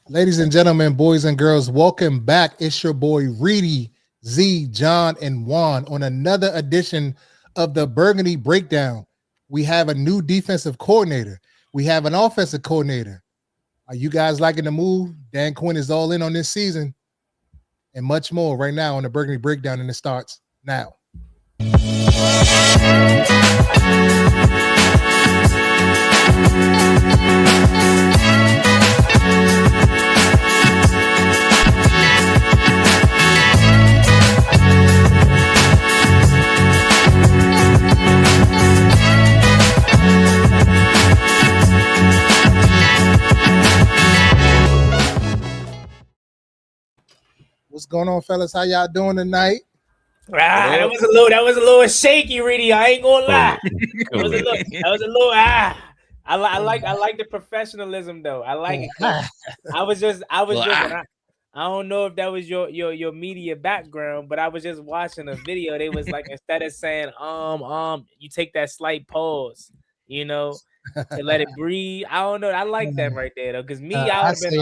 Ladies and gentlemen, boys and girls, welcome back. It's your boy Reedie, Z, John, and Juan on another edition of the Burgundy Breakdown. We have a new defensive coordinator. We have an offensive coordinator. Are you guys liking the move? Dan Quinn is all in on this season and much more right now on the Burgundy Breakdown, and it starts now. What's going on, fellas? How y'all doing tonight? That was a little shaky, Reedie. I ain't gonna lie. That was a little. I like the professionalism though. I like it. I was just. I don't know if that was your media background, but I was just watching a video. They was like, instead of saying you take that slight pause, to let it breathe. I don't know. I like that right there though, because I would have been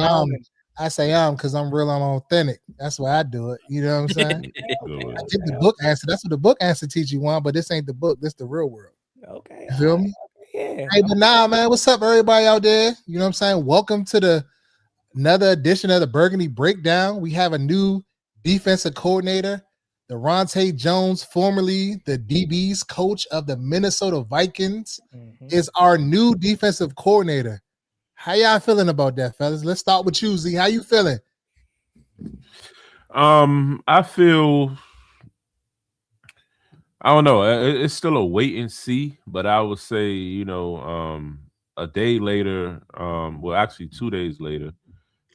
I say because I'm real, I'm authentic. That's why I do it. You know what I'm saying? I think the book answer. That's what the book answer teach you, Juan, but this ain't the book. This the real world. Okay. You feel me? Yeah. Hey, but nah, man. What's up, everybody out there? You know what I'm saying? Welcome to another edition of the Burgundy Breakdown. We have a new defensive coordinator, Daronte Jones, formerly the DB's coach of the Minnesota Vikings, is our new defensive coordinator. How y'all feeling about that, fellas? Let's start with you, Z. How you feeling? I feel, I don't know. It's still a wait and see, but I would say, a day later, actually 2 days later,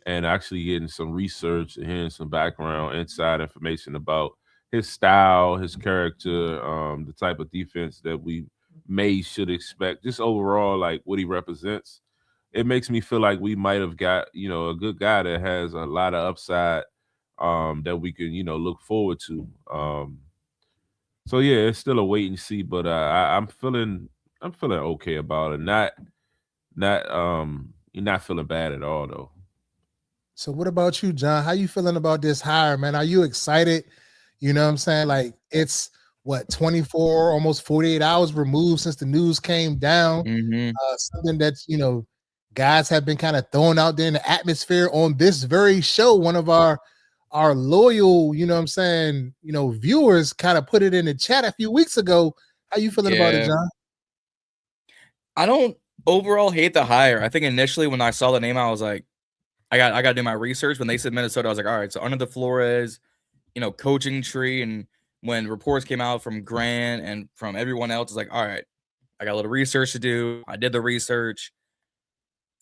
and actually getting some research and hearing some background, inside information about his style, his character, the type of defense that we should expect, just overall, like what he represents. It makes me feel like we might have got, a good guy that has a lot of upside that we can, look forward to. So yeah, it's still a wait and see, but I'm feeling okay about it. You're not feeling bad at all though. So what about you, John? How you feeling about this hire, man? Are you excited? You know what I'm saying? Like, it's 24, almost 48 hours removed since the news came down. Something that's, guys have been kind of thrown out there in the atmosphere on this very show. One of our loyal, viewers kind of put it in the chat a few weeks ago. How you feeling about it, John? I don't overall hate the hire. I think initially when I saw the name, I was like, I got to do my research. When they said Minnesota, I was like, all right, so under the Flores, coaching tree. And when reports came out from Grant and from everyone else, it's like, all right, I got a little research to do. I did the research.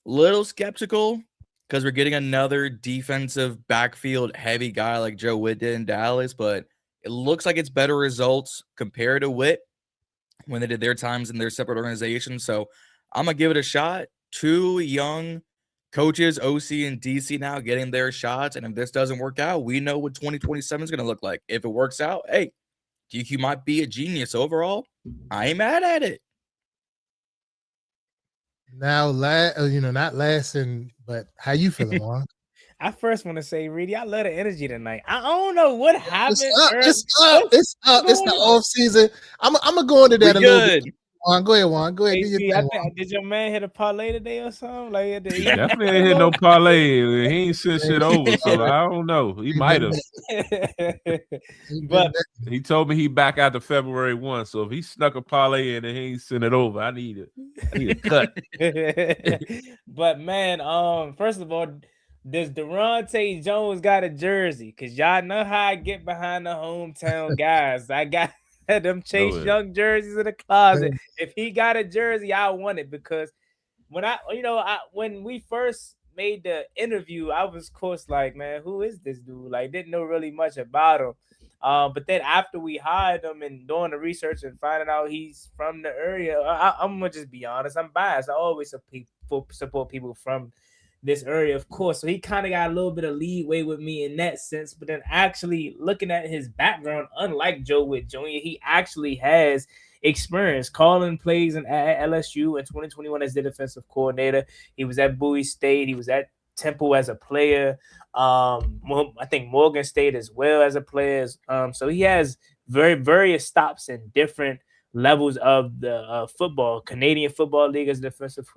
Little skeptical because we're getting another defensive backfield heavy guy like Joe Witt did in Dallas, but it looks like it's better results compared to Witt when they did their times in their separate organizations. So I'm going to give it a shot. Two young coaches, OC and DC, now getting their shots. And if this doesn't work out, we know what 2027 is going to look like. If it works out, hey, DQ might be a genius overall. I ain't mad at it. Now, not lasting, but how you feeling, Juan? I first want to say, Reedie, I love the energy tonight. I don't know what happened. It's up. It's the off season. I'm gonna go into that a little bit. Juan, go ahead, Juan. Go ahead. Did your man hit a parlay today or something? Like, he definitely ain't hit no parlay. He ain't sent shit over, so I don't know. He might have. But he told me he back after February 1. So if he snuck a parlay in and he ain't sent it over, I need a cut. But man, first of all, does Daronte Jones got a jersey? Because y'all know how I get behind the hometown guys. I got them Chase Young jerseys in the closet. If he got a jersey, I want it, because when when we first made the interview, I was, of course, like, man, who is this dude? Like, didn't know really much about him. But then after we hired him and doing the research and finding out he's from the area, I'm gonna just be honest. I'm biased. I always support people from this area, of course. So he kind of got a little bit of leeway with me in that sense. But then actually looking at his background, unlike Joe Witt Jr., he actually has experience calling plays at LSU in 2021 as the defensive coordinator. He was at Bowie State. He was at Temple as a player. I think Morgan State as well as a player. So he has various stops in different levels of the football. Canadian Football League as defensive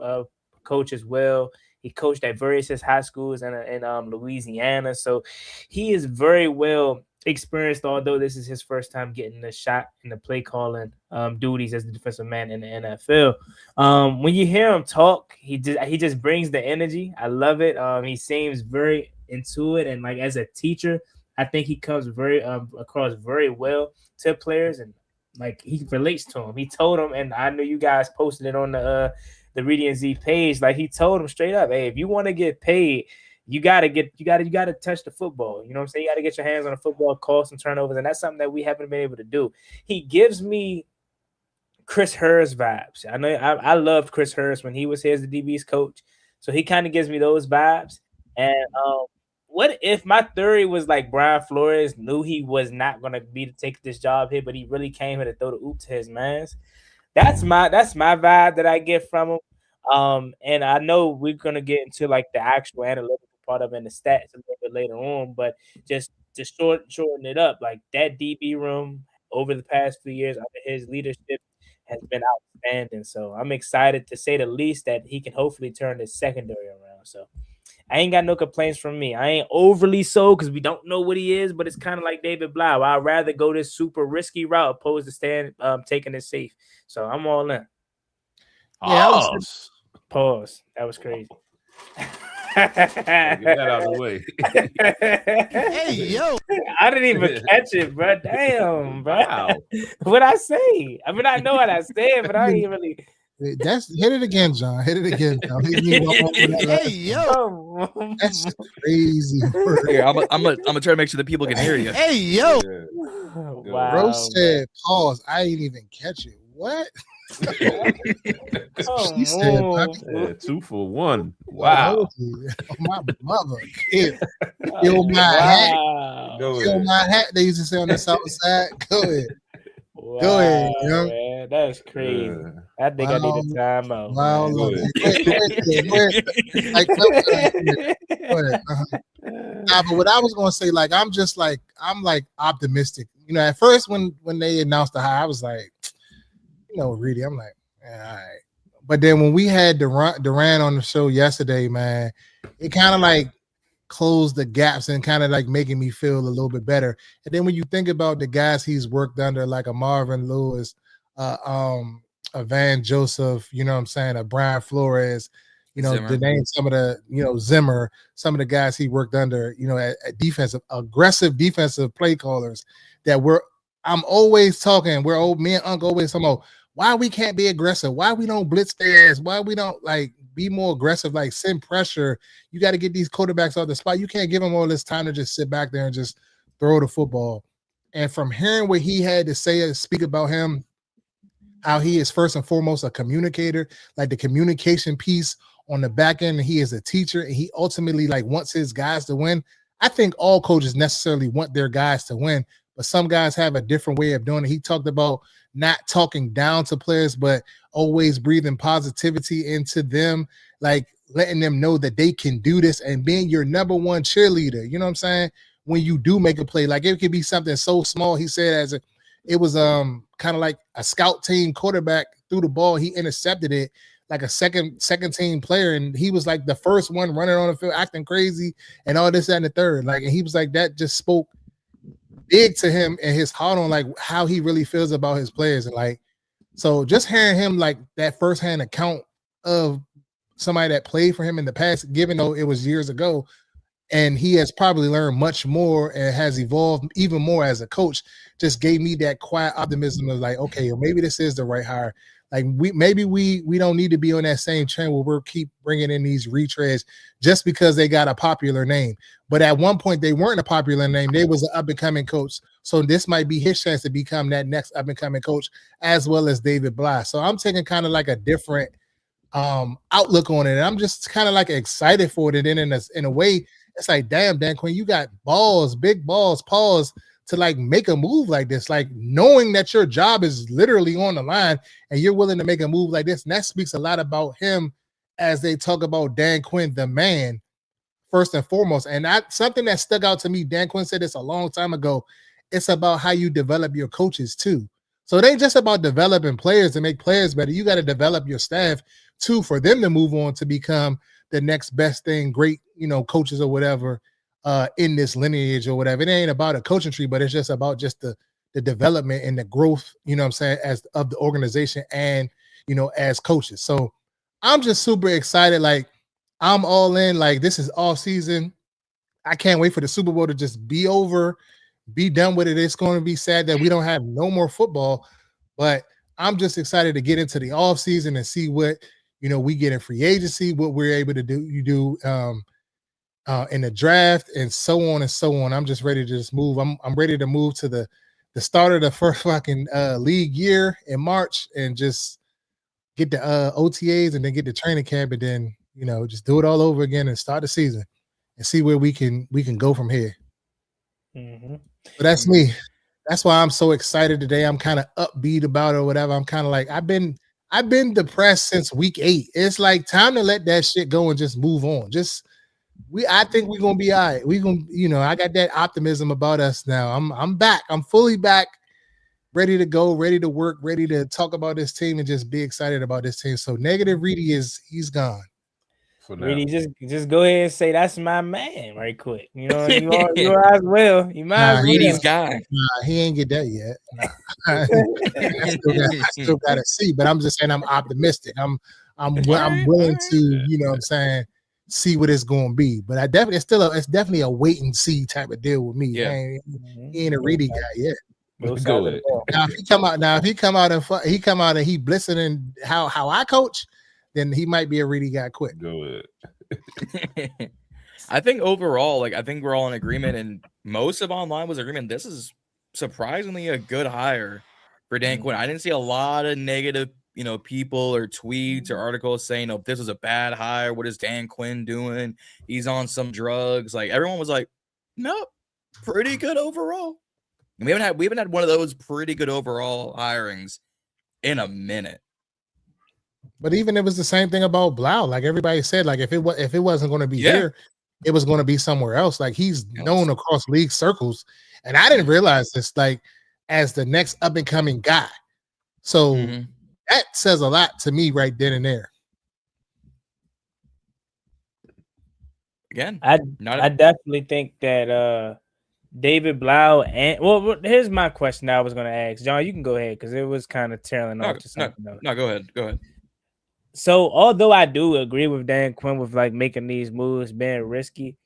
coach as well. He coached at various high schools in Louisiana. So he is very well experienced, although this is his first time getting the shot in the play calling duties as the defensive man in the NFL. When you hear him talk, he just brings the energy. I love it. He seems very into it, and like as a teacher, I think he comes very across very well to players, and like he relates to them. He told them, and I know you guys posted it on the Reedie and Z page. Like he told them straight up, hey, if you want to get paid, you gotta touch the football. You know what I'm saying? You gotta get your hands on the football, cause some turnovers, and that's something that we haven't been able to do. He gives me Chris Hurst vibes. I know I loved Chris Hurst when he was here as the DB's coach, so he kind of gives me those vibes. And what if my theory was like Brian Flores knew he was not gonna be to take this job here, but he really came here to throw the oop to his mans? That's my vibe that I get from him. And I know we're gonna get into like the actual analytical part of it and the stats a little bit later on, but just to shorten it up, like that DB room over the past few years under his leadership has been outstanding. So I'm excited, to say the least, that he can hopefully turn his secondary around. So I ain't got no complaints from me. I ain't overly so because we don't know what he is, but it's kind of like David Blau. I'd rather go this super risky route opposed to taking it safe. So I'm all in. Yeah, Pause. That was crazy. Get that out of the way. Hey, yo. I didn't even catch it, bro. Damn, bro. Wow. What'd I say? I mean, I know what I said, but I ain't really. Hit it again, John. Hit it again, John. Hey, yo. That's crazy. Here, I'm gonna try to make sure that people can hear you. Hey, yo. Wow. Rose said, pause. I ain't even catch it. What? She said, Yeah, 2 for 1. Wow. My mother. Kill my hat. Go Kill ahead. my hat. They used to say on the south side. Go ahead. Wow, Go ahead, young. man. That's crazy. Yeah. I think I need a timeout. Wow. Go ahead. Go ahead. Like, go ahead. Nah, but what I was gonna say, like, I'm optimistic. You know, at first when they announced the hire, I was like, Reedie, I'm like, all right. But then when we had Durant on the show yesterday, man, it kind of like closed the gaps and kind of like making me feel a little bit better. And then when you think about the guys he's worked under, like a Marvin Lewis, a Van Joseph, you know what I'm saying, a Brian Flores, Zimmer. to name some of the, Zimmer, some of the guys he worked under, at aggressive defensive play callers I'm always talking, me and Uncle always talking about why we can't be aggressive, why we don't blitz their ass, why we don't like be more aggressive, like send pressure. You got to get these quarterbacks off the spot. You can't give them all this time to just sit back there and just throw the football. And from hearing what he had to say and speak about him, how he is first and foremost a communicator, like the communication piece on the back end, and he is a teacher, and he ultimately like wants his guys to win. I think all coaches necessarily want their guys to win, but some guys have a different way of doing it. He talked about not talking down to players, but always breathing positivity into them, like letting them know that they can do this and being your number one cheerleader. You know what I'm saying? When you do make a play, like it could be something so small. He said it was kind of like a scout team quarterback threw the ball. He intercepted it like a second team player. And he was like the first one running on the field, acting crazy and all this, that, and the third. Like, and he was like, that just spoke big to him and his heart on like how he really feels about his players. And like, so just hearing him like that firsthand account of somebody that played for him in the past, given though it was years ago, and he has probably learned much more and has evolved even more as a coach, just gave me that quiet optimism of like, okay, well, maybe this is the right hire. Like we don't need to be on that same trend where we'll keep bringing in these retreads just because they got a popular name. But at one point they weren't a popular name. They was an up and coming coach. So this might be his chance to become that next up and coming coach, as well as David Bly. So I'm taking kind of like a different outlook on it. And I'm just kind of like excited for it. And then in a way, it's like, damn, Dan Quinn, you got balls, big balls, paws to like make a move like this, like knowing that your job is literally on the line and you're willing to make a move like this. And that speaks a lot about him as they talk about Dan Quinn, the man. first and foremost. And that's something that stuck out to me. Dan Quinn said this a long time ago. It's about how you develop your coaches too. So it ain't just about developing players to make players better. You got to develop your staff too for them to move on to become the next best thing, great, coaches or whatever in this lineage or whatever. It ain't about a coaching tree, but it's just about just the development and the growth, as of the organization and, as coaches. So I'm just super excited. Like, I'm all in. Like, this is off season. I can't wait for the Super Bowl to just be over, be done with it. It's going to be sad that we don't have no more football, but I'm just excited to get into the off season and see what, we get in free agency, what we're able to do. You do in the draft and so on and so on. I'm just ready to just move. I'm ready to move to the start of the first fucking league year in March and just get the OTAs and then get the training camp and then, just do it all over again and start the season and see where we can go from here. Mm-hmm. But that's me. That's why I'm so excited today. I'm kind of upbeat about it or whatever. I'm kind of like, I've been depressed since week 8. It's like time to let that shit go and just move on. I think we're gonna be all right. We're gonna, I got that optimism about us now. I'm back. I'm fully back, ready to go, ready to work, ready to talk about this team and just be excited about this team. So negative Reedie he's gone. Reedie, just go ahead and say that's my man right quick. You are as well. You might as well. Reedie's guy. Nah, he ain't get that yet. I still gotta see, but I'm just saying I'm optimistic. I'm willing to, see what it's gonna be. But it's definitely a wait and see type of deal with me. Yeah. He ain't a Reedie guy yet. Go ahead. Now if he come out and he blitzing how I coach, then he might be a Reedie guy quick. Go ahead. I think overall, I think we're all in agreement, and most of online was agreement. This is surprisingly a good hire for Dan Quinn. I didn't see a lot of negative, people or tweets or articles saying, this was a bad hire. What is Dan Quinn doing? He's on some drugs. Like, everyone was like, nope, pretty good overall. And we haven't had one of those pretty good overall hirings in a minute. But even it was the same thing about Blau. Like everybody said, like if it wasn't going to be here, it was going to be somewhere else. Like he's known across league circles, and I didn't realize this. Like as the next up and coming guy, so that says a lot to me right then and there. Again, I definitely think that David Blau and here's my question I was going to ask. John, you can go ahead because it was kind of trailing off to something else. No, go ahead. So, although I do agree with Dan Quinn with making these moves being risky,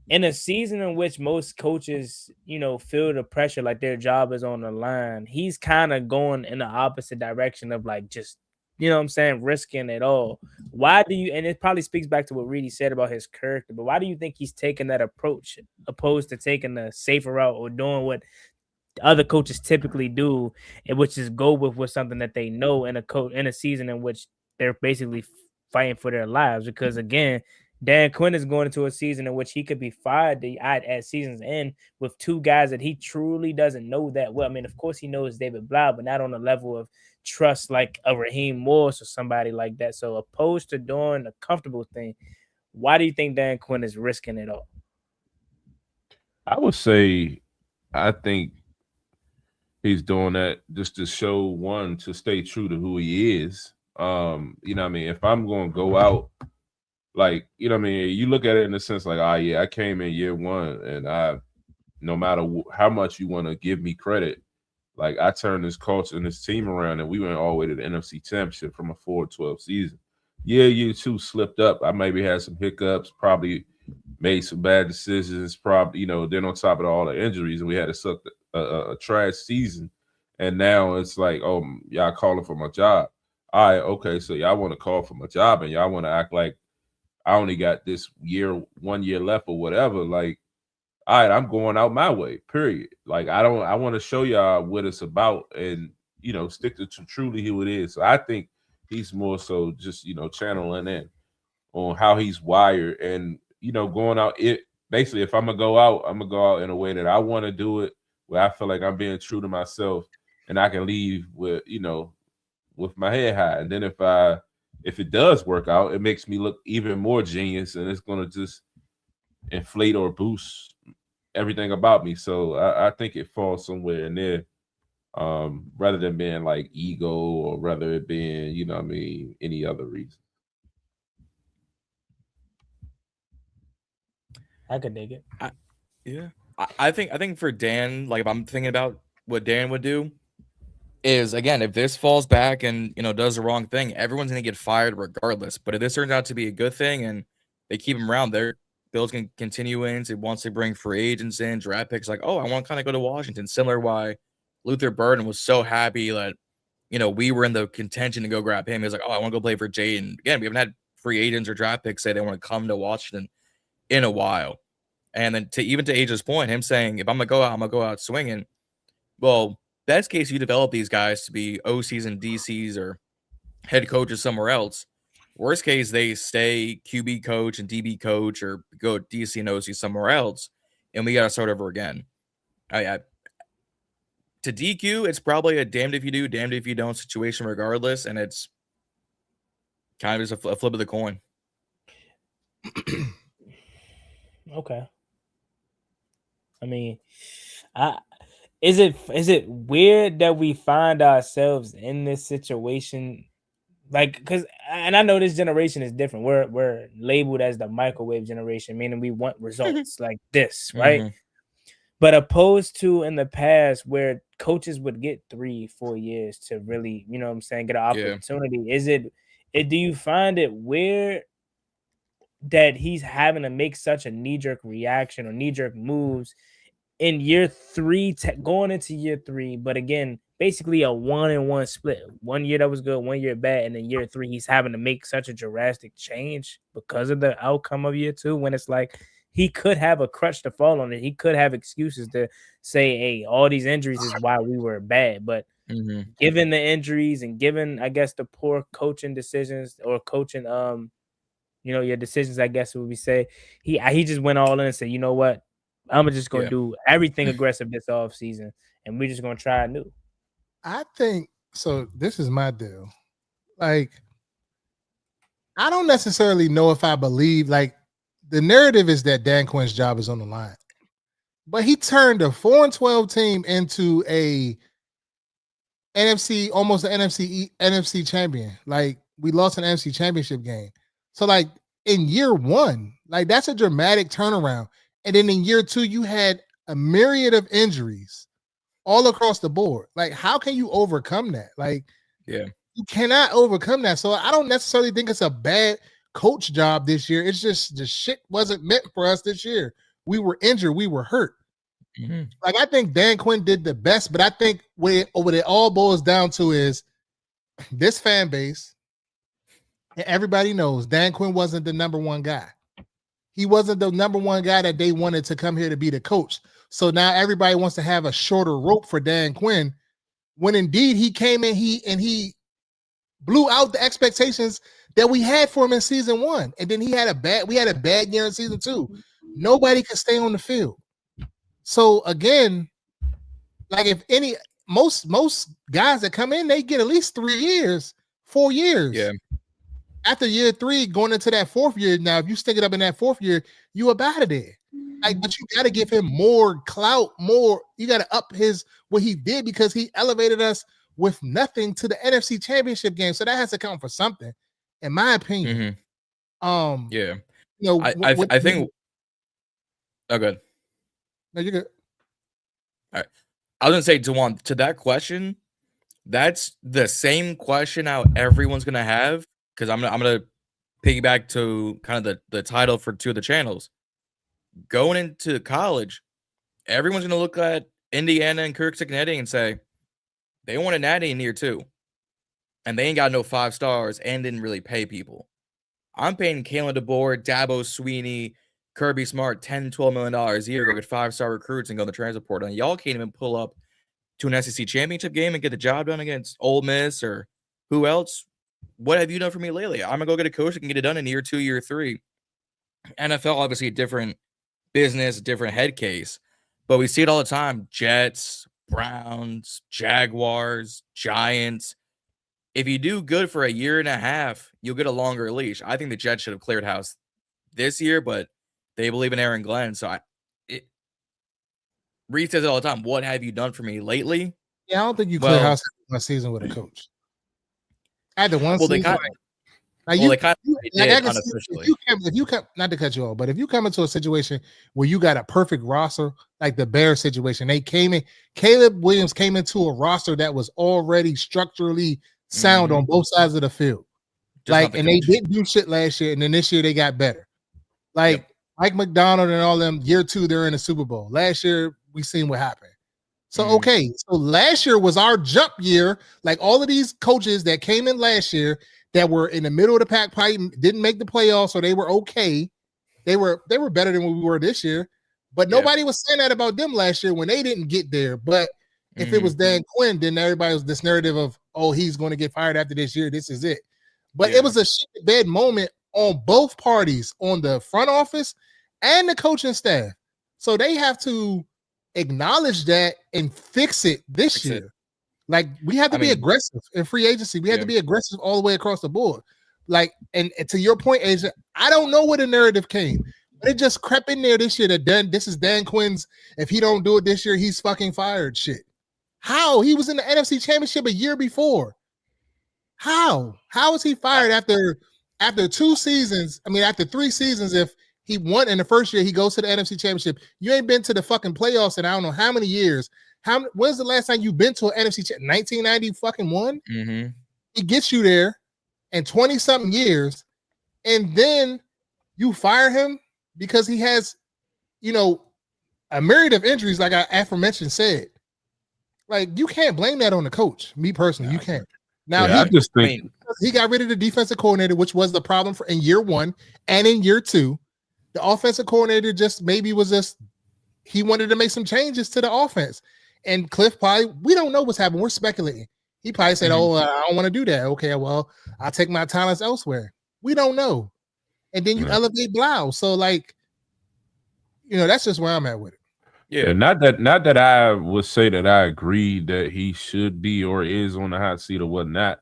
in a season in which most coaches, feel the pressure like their job is on the line, he's kind of going in the opposite direction of just, risking it all. Why do you? And it probably speaks back to what Reedie said about his character. But why do you think he's taking that approach opposed to taking the safer route or doing what other coaches typically do, and which is go with something that they know in a season in which they're basically fighting for their lives? Because again, Dan Quinn is going into a season in which he could be fired at season's end with two guys that he truly doesn't know that well. I mean, of course he knows David Blau, but not on the level of trust like a Raheem Morris or somebody like that. So opposed to doing a comfortable thing, why do you think Dan Quinn is risking it all? I would say, I think he's doing that just to show, one, to stay true to who he is. If I'm going to go out, you look at it in the sense I came in year one and no matter how much you want to give me credit, I turned this culture and this team around and we went all the way to the NFC Championship from a 4-12 season. Yeah, year 2 slipped up. I maybe had some hiccups, probably made some bad decisions, probably, then on top of all the injuries, and we had to suck a trash season. And now it's oh, y'all calling for my job. All right, okay, so y'all want to call for my job and y'all want to act like I only got this 1 year left or whatever. All right, I'm going out my way, period. I want to show y'all what it's about and, stick to truly who it is. So I think he's more so just, channeling in on how he's wired and, going out. Basically, if I'm going to go out in a way that I want to do it, where I feel like I'm being true to myself and I can leave with, with my head high. And then if it does work out, it makes me look even more genius, and it's gonna just inflate or boost everything about me. So I think it falls somewhere in there, rather than being like ego or rather it being, you know what I mean, any other reason. I could dig it. I think for Dan, like if I'm thinking about what Dan would do, is again, if this falls back and does the wrong thing, everyone's gonna get fired regardless. But if this turns out to be a good thing and they keep him around, their Bills can continue in. So once they bring free agents in, draft picks, like, oh, I want to kind of go to Washington. Similar why Luther Burden was so happy that we were in the contention to go grab him. He was like, oh, I want to go play for Jaden. Again, we haven't had free agents or draft picks say they want to come to Washington in a while. And then to AJ's point, him saying, if I'm gonna go out swinging. Well, best case, you develop these guys to be OCs and DCs or head coaches somewhere else. Worst case, they stay QB coach and DB coach or go DC and OC somewhere else, and we got to start over again. To DQ, it's probably a damned if you do, damned if you don't situation regardless, and it's kind of just a flip of the coin. Okay. I mean, is it weird that we find ourselves in this situation? Like, because, and I know this generation is different. We're labeled as the microwave generation, meaning we want results like this, right? Mm-hmm. But opposed to in the past where coaches would get 3-4 years to really, get an opportunity. Yeah. Do you find it weird that he's having to make such a knee-jerk reaction or knee-jerk moves in year 3, going into year 3, but again, basically a 1-1 split. 1 year that was good, 1 year bad, and then year 3 he's having to make such a drastic change because of the outcome of year 2, when it's like he could have a crutch to fall on it. He could have excuses to say, hey, all these injuries is why we were bad. But given the injuries and given, I guess, the poor coaching decisions or coaching your decisions, I guess would we say, he just went all in and said, you know what? I'm just going to do everything aggressive this offseason, and we're just going to try new. I think, so this is my deal. Like, I don't necessarily know if I believe, like, the narrative is that Dan Quinn's job is on the line. But he turned a 4-12 team into almost an NFC champion. Like, we lost an NFC championship game. So, like, in year 1, like, that's a dramatic turnaround. And then in year 2, you had a myriad of injuries all across the board. Like, how can you overcome that? Like, you cannot overcome that. So I don't necessarily think it's a bad coach job this year. It's just the shit wasn't meant for us this year. We were injured. We were hurt. Like, I think Dan Quinn did the best, but I think what it all boils down to is this fan base, and everybody knows Dan Quinn wasn't the number one guy. He wasn't the number one guy that they wanted to come here to be the coach. So now everybody wants to have a shorter rope for Dan Quinn, when indeed he came in, he blew out the expectations that we had for him in season 1. And then we had a bad year in season 2. Nobody could stay on the field. So again, like, most guys that come in, they get at least 3 years, 4 years. Yeah. After year 3, going into that 4th year, now if you stick it up in that 4th year, you up out of there. Like, but you got to give him more clout, you got to up what he did, because he elevated us with nothing to the NFC Championship game. So that has to count for something, in my opinion. I think. Oh, good. No, you're good. All right. I was gonna say, Juan, to that question, that's the same question how everyone's gonna have, because I'm gonna piggyback to kind of the title for 2 of the channels. Going into college, everyone's gonna look at Indiana and Kirk Cignetti and say they won a natty in year 2, and they ain't got no 5 stars and didn't really pay people. I'm paying Kalen DeBoer, Dabo Sweeney, Kirby Smart $10-12 million a year to go get 5-star recruits and go in the transfer portal, and y'all can't even pull up to an SEC championship game and get the job done against Ole Miss or who else. What have you done for me lately? I'm gonna go get a coach that can get it done in year 2, year 3. NFL, obviously a different business, different head case, but we see it all the time. Jets, Browns, Jaguars, Giants. If you do good for a year and a half, you'll get a longer leash. I think the Jets should have cleared house this year, but They believe in Aaron Glenn. So Reed says it all the time. What have you done for me lately? Yeah, I don't think you clear house one season with a coach. After one season, if you come, not to cut you off, but if you come into a situation where you got a perfect roster, like the Bears situation, Caleb Williams came into a roster that was already structurally sound on both sides of the field. They didn't do shit last year, and then this year they got better. Mike McDonald and all them, year 2, they're in the Super Bowl. Last year, we seen what happened. So, so last year was our jump year. Like all of these coaches that came in last year that were in the middle of the pack, probably didn't make the playoffs, so they were okay. They were better than what we were this year. But nobody was saying that about them last year when they didn't get there. But if it was Dan Quinn, then everybody was this narrative of, oh, he's going to get fired after this year. This is it. But it was a shit bad moment on both parties, on the front office and the coaching staff. So they have to acknowledge that and fix it this year. Like we have to be aggressive in free agency. We have to be aggressive all the way across the board. Like, and to your point, Asia, I don't know where the narrative came, but it just crept in there this year that this is Dan Quinn's. If he don't do it this year, he's fucking fired. Shit. How? He was in the NFC Championship a year before. How is he fired after 2 seasons? I mean, after 3 seasons, if he won in the first year, he goes to the NFC Championship. You ain't been to the fucking playoffs in I don't know how many years. When's the last time you've been to an NFC Championship? 1990 fucking one? He gets you there in 20-something years, and then you fire him because he has, a myriad of injuries, like I aforementioned said. Like, you can't blame that on the coach. Me personally, you can't. Now, I just think he got rid of the defensive coordinator, which was the problem in year 1 and in year 2. The offensive coordinator he wanted to make some changes to the offense. And Cliff we don't know what's happening. We're speculating. He probably said, I don't want to do that. Okay, well, I'll take my talents elsewhere. We don't know. And then you elevate Blau. So, that's just where I'm at with it. Yeah, not that I would say that I agree that he should be or is on the hot seat or whatnot,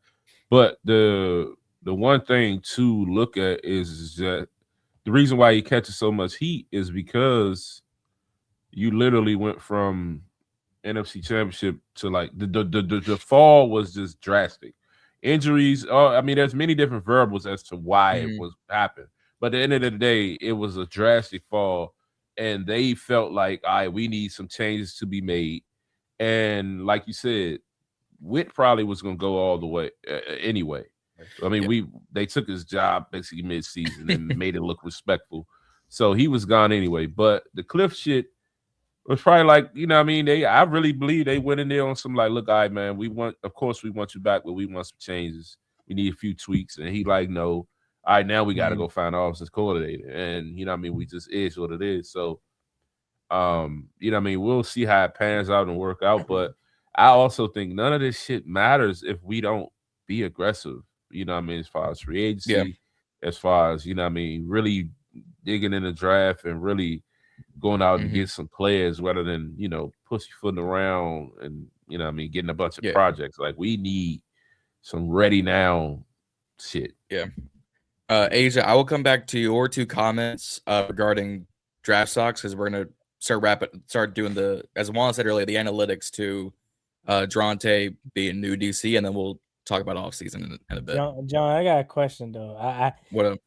but the one thing to look at is that the reason why he catches so much heat is because you literally went from NFC Championship to the fall was just drastic. Injuries, there's many different variables as to why it was happened, but at the end of the day, it was a drastic fall. And they felt like, all right, we need some changes to be made. And like you said, Witt probably was going to go all the way anyway. I mean, they took his job basically mid-season and made it look respectful. So he was gone anyway. But the Cliff shit was probably like, I really believe they went in there on some look, all right, man, of course we want you back, but we want some changes. We need a few tweaks. And he no. All right, now we got to go find an offensive coordinator. And, we just is what it is. So, we'll see how it pans out and work out. But I also think none of this shit matters if we don't be aggressive, as far as free agency, as far as, really digging in the draft and really going out and get some players rather than, pussyfooting around and, getting a bunch of projects. Like, we need some ready now shit. Yeah. Asia, I will come back to your 2 comments regarding draft stocks because we're gonna start doing as Juan said earlier, the analytics to Daronte being new DC, and then we'll talk about offseason in a bit. John, I got a question though. What up?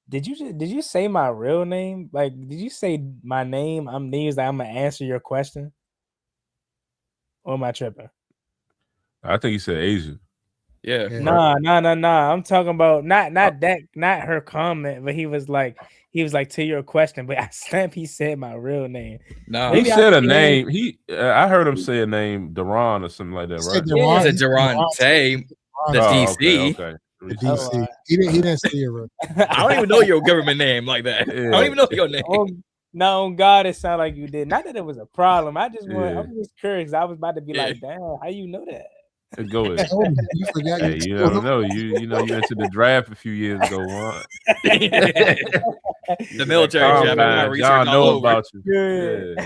Did you say my real name? Like, did you say my name? I'm gonna answer your question. Or am I tripping? I think he said Asia. Yeah. Nah. I'm talking about not her comment, but he was like to your question. But I snap, he said my real name. No, he said a name. I heard him say a name, Daron or something like that, right? He said Daronte, the DC. Okay. The DC. He didn't say your real name. I don't even know your government name like that. Yeah. I don't even know your name. No, on God, it sounded like you did. Not that it was a problem. I was just curious. I was about to be like, damn, how you know that? Go ahead. You forgot. Hey, you never know. You entered the draft a few years ago, Juan. The military draft. John know about you. Yeah.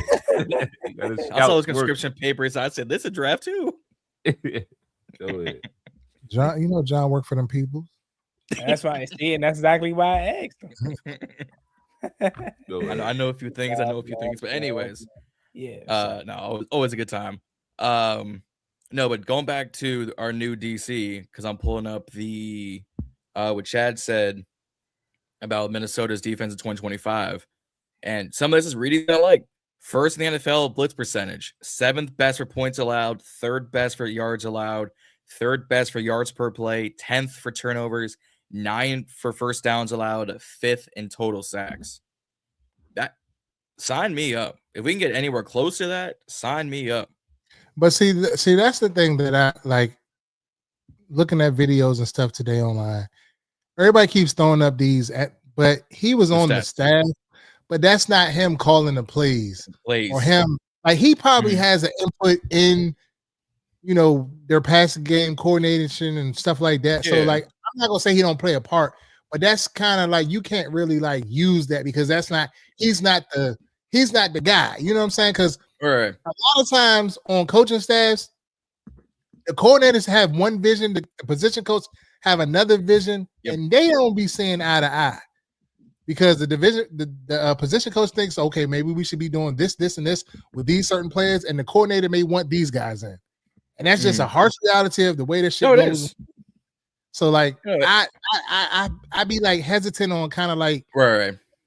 I saw those conscription papers. I said, "This is a draft too." Go ahead. John. John worked for them people. That's why I see, and that's exactly why I asked him. I know a few things. But anyways, yeah. no, always a good time. No, but going back to our new DC, because I'm pulling up the what Chad said about Minnesota's defense in 2025, and some of this is Reedie I like. First in the NFL blitz percentage, 7th best for points allowed, 3rd best for yards allowed, 3rd best for yards per play, 10th for turnovers, 9th for first downs allowed, 5th in total sacks. That sign me up. If we can get anywhere close to that, sign me up. But see, that's the thing that I like looking at videos and stuff today online. Everybody keeps throwing up these, but he was on the staff. But that's not him calling the plays. Or him. Like he probably has an input in, their passing game coordination and stuff like that. Yeah. So like, I'm not gonna say he don't play a part, but that's kind of like you can't really like use that because he's not the guy. You know what I'm saying? Because a lot of times on coaching staffs, the coordinators have one vision, the position coach have another vision, and they don't be seeing eye to eye. Because the position coach thinks, okay, maybe we should be doing this, and this with these certain players, and the coordinator may want these guys in, and that's just a harsh reality of the way this shit goes. So like, I be like hesitant on kind of like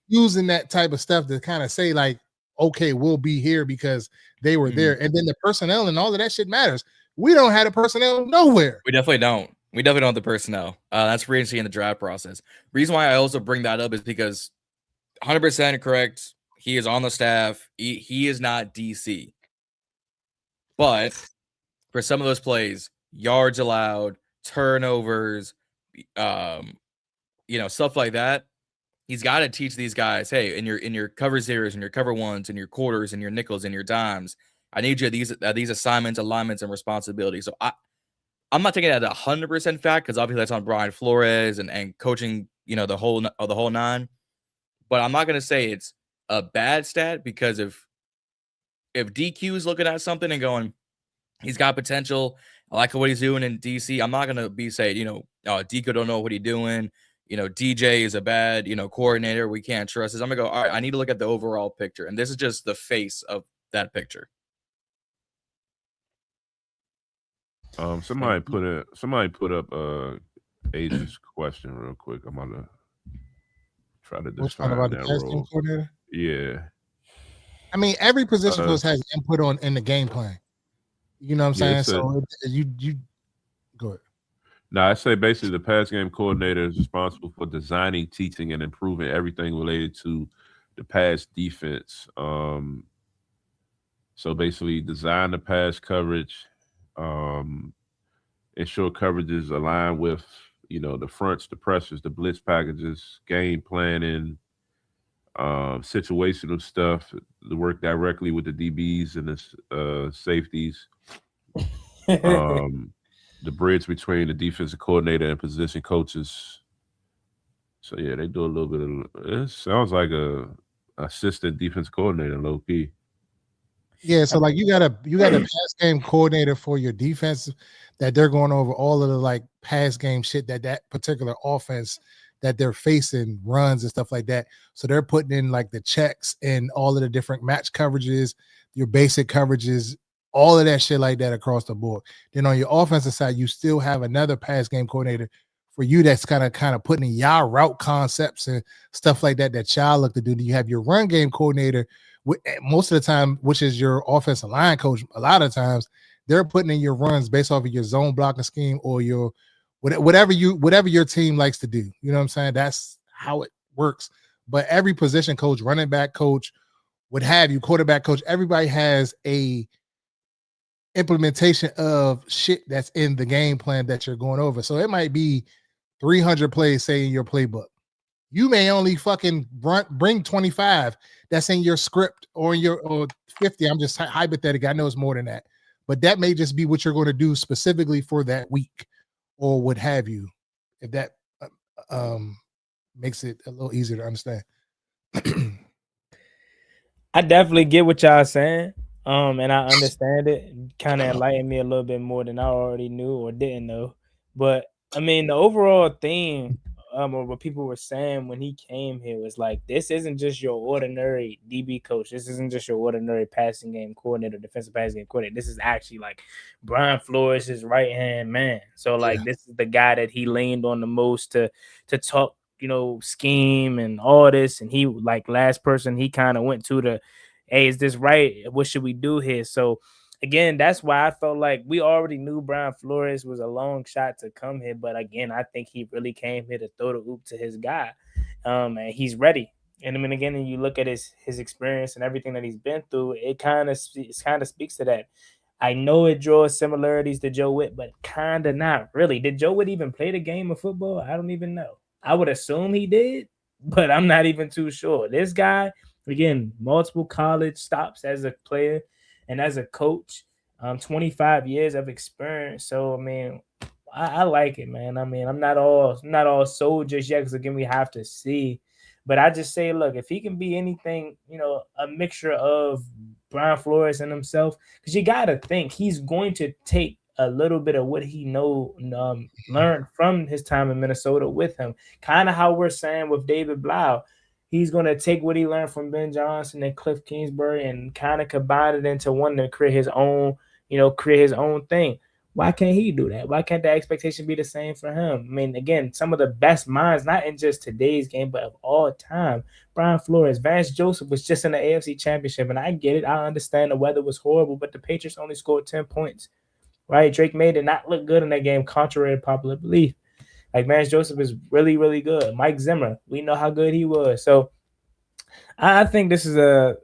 using that type of stuff to kind of say like, okay, we'll be here because they were there, and then the personnel and all of that shit matters. We don't have the personnel nowhere. We definitely don't. We definitely don't have the personnel. That's free agency in the draft process. Reason why I also bring that up is because 100% correct. He is on the staff. He is not DC. But for some of those plays, yards allowed, turnovers, stuff like that, he's got to teach these guys, hey, in your cover zeros, in your cover ones, in your quarters, in your nickels, in your dimes, I need you these assignments, alignments, and responsibilities. So I'm not taking that 100% fact because obviously that's on Brian Flores and coaching, the whole nine. But I'm not going to say it's a bad stat because if DQ is looking at something and going, he's got potential, I like what he's doing in DC, I'm not going to be saying, DQ don't know what he's doing. DJ is a bad, coordinator. We can't trust this. I'm going to go, all right, I need to look at the overall picture. And this is just the face of that picture. Somebody put up Asia's question real quick. I'm gonna try to define about that the role. Coordinator? Yeah. I mean, every position coach has input in the game plan. You know what I'm saying? So you go ahead. No, I say basically the pass game coordinator is responsible for designing, teaching, and improving everything related to the pass defense. So basically design the pass coverage, ensure coverages align with the fronts, the pressures, the blitz packages, game planning, situational stuff, the work directly with the DBs and the safeties, the bridge between the defensive coordinator and position coaches. So yeah, they do a little bit of it. Sounds like a assistant defense coordinator, low key. Yeah, so like you got a pass game coordinator for your defense that they're going over all of the like pass game shit that particular offense that they're facing runs and stuff like that. So they're putting in like the checks and all of the different match coverages, your basic coverages, all of that shit like that across the board. Then on your offensive side, you still have another pass game coordinator for you that's kind of putting in y'all route concepts and stuff like that y'all look to do. Then you have your run game coordinator most of the time, which is your offensive line coach. A lot of times they're putting in your runs based off of your zone blocking scheme or your whatever your team likes to do. You know what I'm saying? That's how it works. But every position coach, running back coach, what have you, quarterback coach, everybody has a implementation of shit that's in the game plan that you're going over. So it might be 300 plays, say, in your playbook. You may only fucking bring 25 that's in your script or 50. I'm just hypothetical. I know it's more than that. But that may just be what you're going to do specifically for that week or what have you. If that makes it a little easier to understand. I definitely get what y'all saying. And I understand it. Kind of enlightened me a little bit more than I already knew or didn't know. But I mean, the overall theme or what people were saying when he came here was like, this isn't just your ordinary DB coach. This isn't just your ordinary passing game coordinator, defensive passing game coordinator. This is actually like Brian Flores' his right hand man. So like this is the guy that he leaned on the most to talk, scheme and all this. And he like last person he kind of went to the, hey, is this right? What should we do here? So again, that's why I felt like we already knew Brian Flores was a long shot to come here. But again, I think he really came here to throw the oop to his guy. And he's ready. And I mean, again, and you look at his experience and everything that he's been through, it kind of speaks to that. I know it draws similarities to Joe Witt, but kind of not really. Did Joe Witt even play the game of football? I don't even know. I would assume he did, but I'm not even too sure. This guy, again, multiple college stops as a player and as a coach, 25 years of experience. So, I mean, I like it, man. I mean, I'm not all sold just yet because, again, we have to see. But I just say, look, if he can be anything, a mixture of Brian Flores and himself, because you got to think he's going to take a little bit of what he learned from his time in Minnesota with him. Kind of how we're saying with David Blau. He's going to take what he learned from Ben Johnson and Cliff Kingsbury and kind of combine it into one to create his own thing. Why can't he do that? Why can't the expectation be the same for him? I mean, again, some of the best minds, not in just today's game, but of all time. Brian Flores, Vance Joseph was just in the AFC Championship, and I get it. I understand the weather was horrible, but the Patriots only scored 10 points, right? Drake May did not look good in that game, contrary to popular belief. Like, Vance Joseph is really, really good. Mike Zimmer, we know how good he was. So I think this is a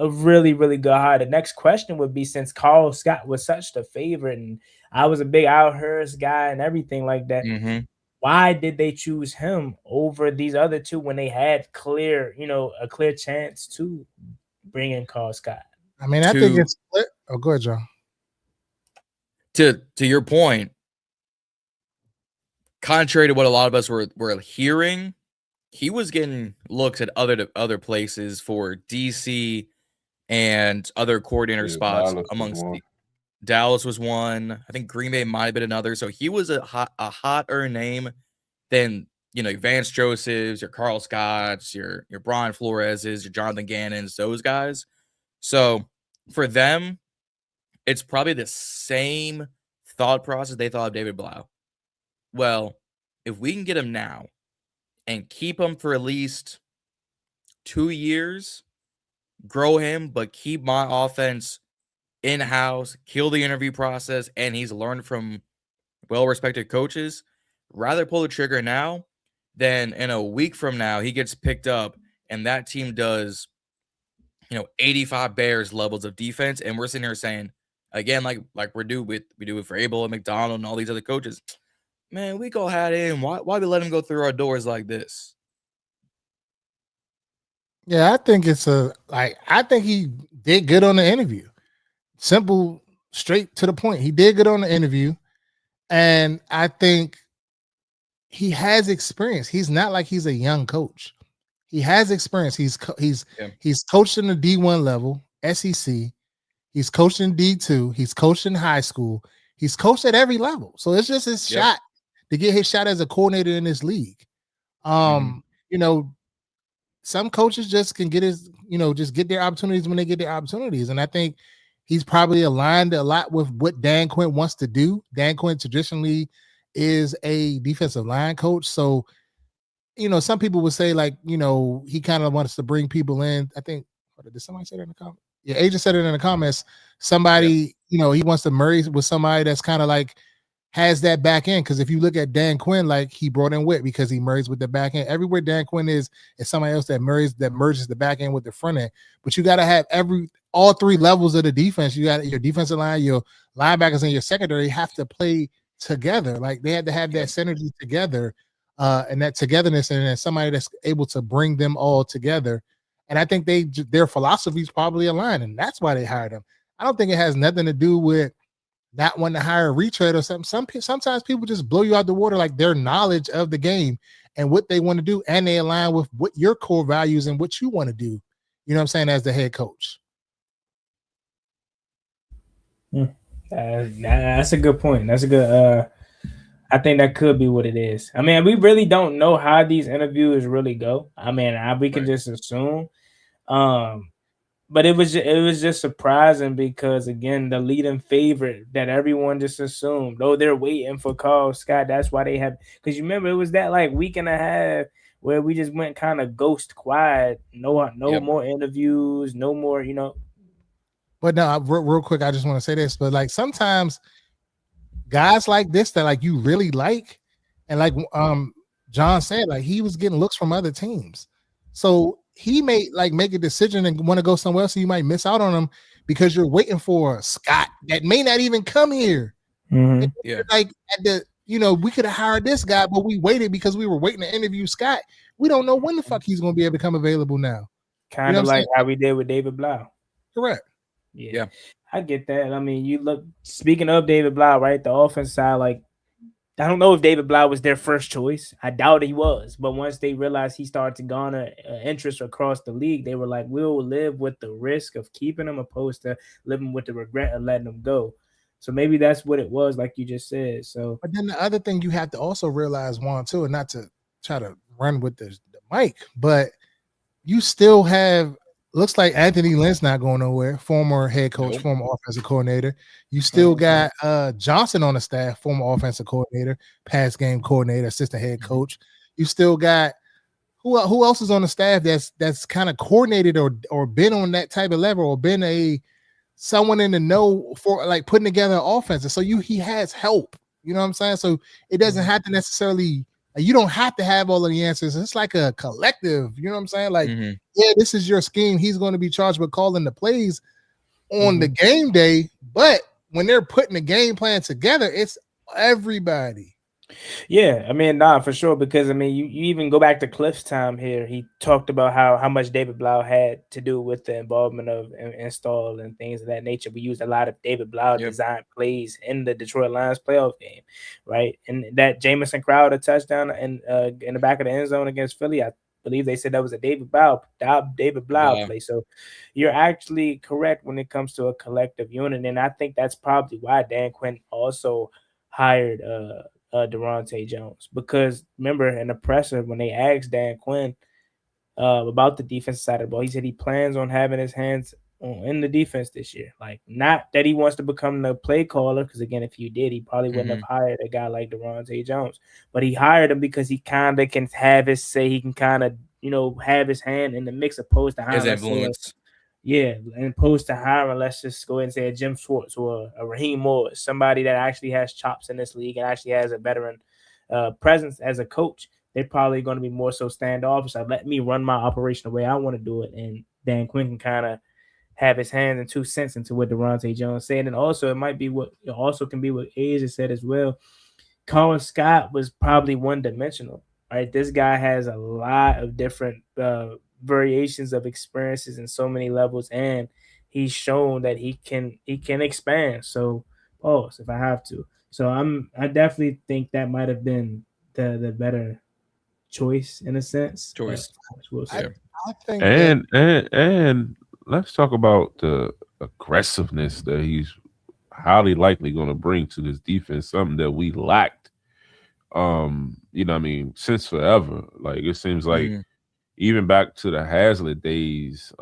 really, really good hire. The next question would be, since Carl Scott was such the favorite and I was a big Al Hurst guy and everything like that, why did they choose him over these other two when they had a clear chance to bring in Carl Scott? I mean, I think it's – oh, go ahead, John. To your point, contrary to what a lot of us were hearing, he was getting looks at other places for DC and other coordinator spots. Dallas was one. I think Green Bay might have been another. So he was a hotter name than Vance Josephs, your Carl Scotts, your Brian Flores's, your Jonathan Gannons, those guys. So for them, it's probably the same thought process they thought of David Blau. Well, if we can get him now and keep him for at least 2 years, grow him, but keep my offense in-house, kill the interview process, and he's learned from well-respected coaches, rather pull the trigger now than in a week from now he gets picked up and that team does 85 Bears levels of defense, and we're sitting here saying, again, like we do it for Abel and McDonald and all these other coaches, man, we go had him. Why we let him go through our doors like this? Yeah, I think I think he did good on the interview. Simple, straight to the point. He did good on the interview, and I think he has experience. He's not like he's a young coach. He has experience. He's coached in the D1 level, SEC. He's coached in D2. He's coached in high school. He's coached at every level. So it's just his shot to get his shot as a coordinator in this league. Some coaches just can get just get their opportunities when they get their opportunities. And I think he's probably aligned a lot with what Dan Quinn wants to do. Dan Quinn traditionally is a defensive line coach. So, some people would say he kind of wants to bring people in. I think, did somebody say that in the comments? Yeah, Agent said it in the comments. Somebody, he wants to marry with somebody that's kind of has that back end. Because if you look at Dan Quinn, he brought in Witt because he marries with the back end. Everywhere Dan Quinn is somebody else that merges the back end with the front end. But you got to have all three levels of the defense. You got your defensive line, your linebackers, and your secondary have to play together. They had to have that synergy together, and that togetherness, and then somebody that's able to bring them all together. And I think their philosophies probably align, and that's why they hired him. I don't think it has nothing to do with not wanting to hire a retread or something. Sometimes people just blow you out the water, their knowledge of the game and what they want to do, and they align with what your core values and what you want to do. You know what I'm saying? As the head coach. That's a good point. That's a good. I think that could be what it is. I mean, we really don't know how these interviews really go. I mean, we can just assume. But it was just surprising because again, the leading favorite that everyone just assumed, oh, they're waiting for Carl Scott. That's why they have, because you remember it was that like week and a half where we just went kind of ghost quiet. No more interviews, no more, But no, real quick, I just want to say this. But like sometimes guys like this that like you really like, and like John said, like he was getting looks from other teams. So he may like make a decision and want to go somewhere else, so you might miss out on him because you're waiting for Scott that may not even come here. Mhm. Yeah. Like at the, we could have hired this guy, but we waited because we were waiting to interview Scott. We don't know when the fuck he's going to be able to come available now. Kind of like how we did with David Blau. Correct. Yeah, I get that. I mean, you look, speaking of David Blau, right? The offense side, like, I don't know if David Blau was their first choice. I doubt he was. But once they realized he started to garner interest across the league, they were like, we'll live with the risk of keeping him opposed to living with the regret of letting him go. So maybe that's what it was, like you just said. So, but then the other thing you have to also realize, Juan, too, and not to try to run with the mic, but you still have, looks like Anthony Lynn's not going nowhere, former head coach, former offensive coordinator. You still got Johnson on the staff, former offensive coordinator, pass game coordinator, assistant head coach. You still got who else is on the staff that's kind of coordinated or been on that type of level or been someone in the know for like putting together an offense. And so he has help. You know what I'm saying? So it doesn't have to necessarily, you don't have to have all of the answers. It's like a collective. You know what I'm saying? Like, yeah, this is your scheme. He's going to be charged with calling the plays on the game day. But when they're putting the game plan together, it's everybody. Yeah, I mean, for sure. Because I mean, you even go back to Cliff's time here. He talked about how much David Blau had to do with the involvement of install and things of that nature. We used a lot of David Blau designed plays in the Detroit Lions playoff game, right? And that Jamison Crowder touchdown in the back of the end zone against Philly, I believe they said that was a David Blau play. So you're actually correct when it comes to a collective unit, and I think that's probably why Dan Quinn also hired Daronte Jones, because remember in the presser when they asked Dan Quinn about the defensive side of the ball, he said he plans on having his hands in the defense this year. Like, not that he wants to become the play caller, because again, if you did, he probably wouldn't have hired a guy like Daronte Jones, but he hired him because he kind of can have his say. He can kind of have his hand in the mix, opposed to his influence. Yeah, and opposed to hiring, let's just go ahead and say a Jim Schwartz or a Raheem Morris, somebody that actually has chops in this league and actually has a veteran presence as a coach. They're probably going to be more so standoffish. Like, let me run my operation the way I want to do it, and Dan Quinn can kind of have his hands and 2 cents into what Daronte Jones said. And also, it also can be what Asia said as well. Colin Scott was probably one-dimensional, right? This guy has a lot of different variations of experiences in so many levels, and he's shown that he can expand. So pause if I have to. So I definitely think that might have been the better choice in a sense. We'll see. I think and let's talk about the aggressiveness that he's highly likely going to bring to this defense, something that we lacked since forever. Like, it seems like even back to the Hazlitt days,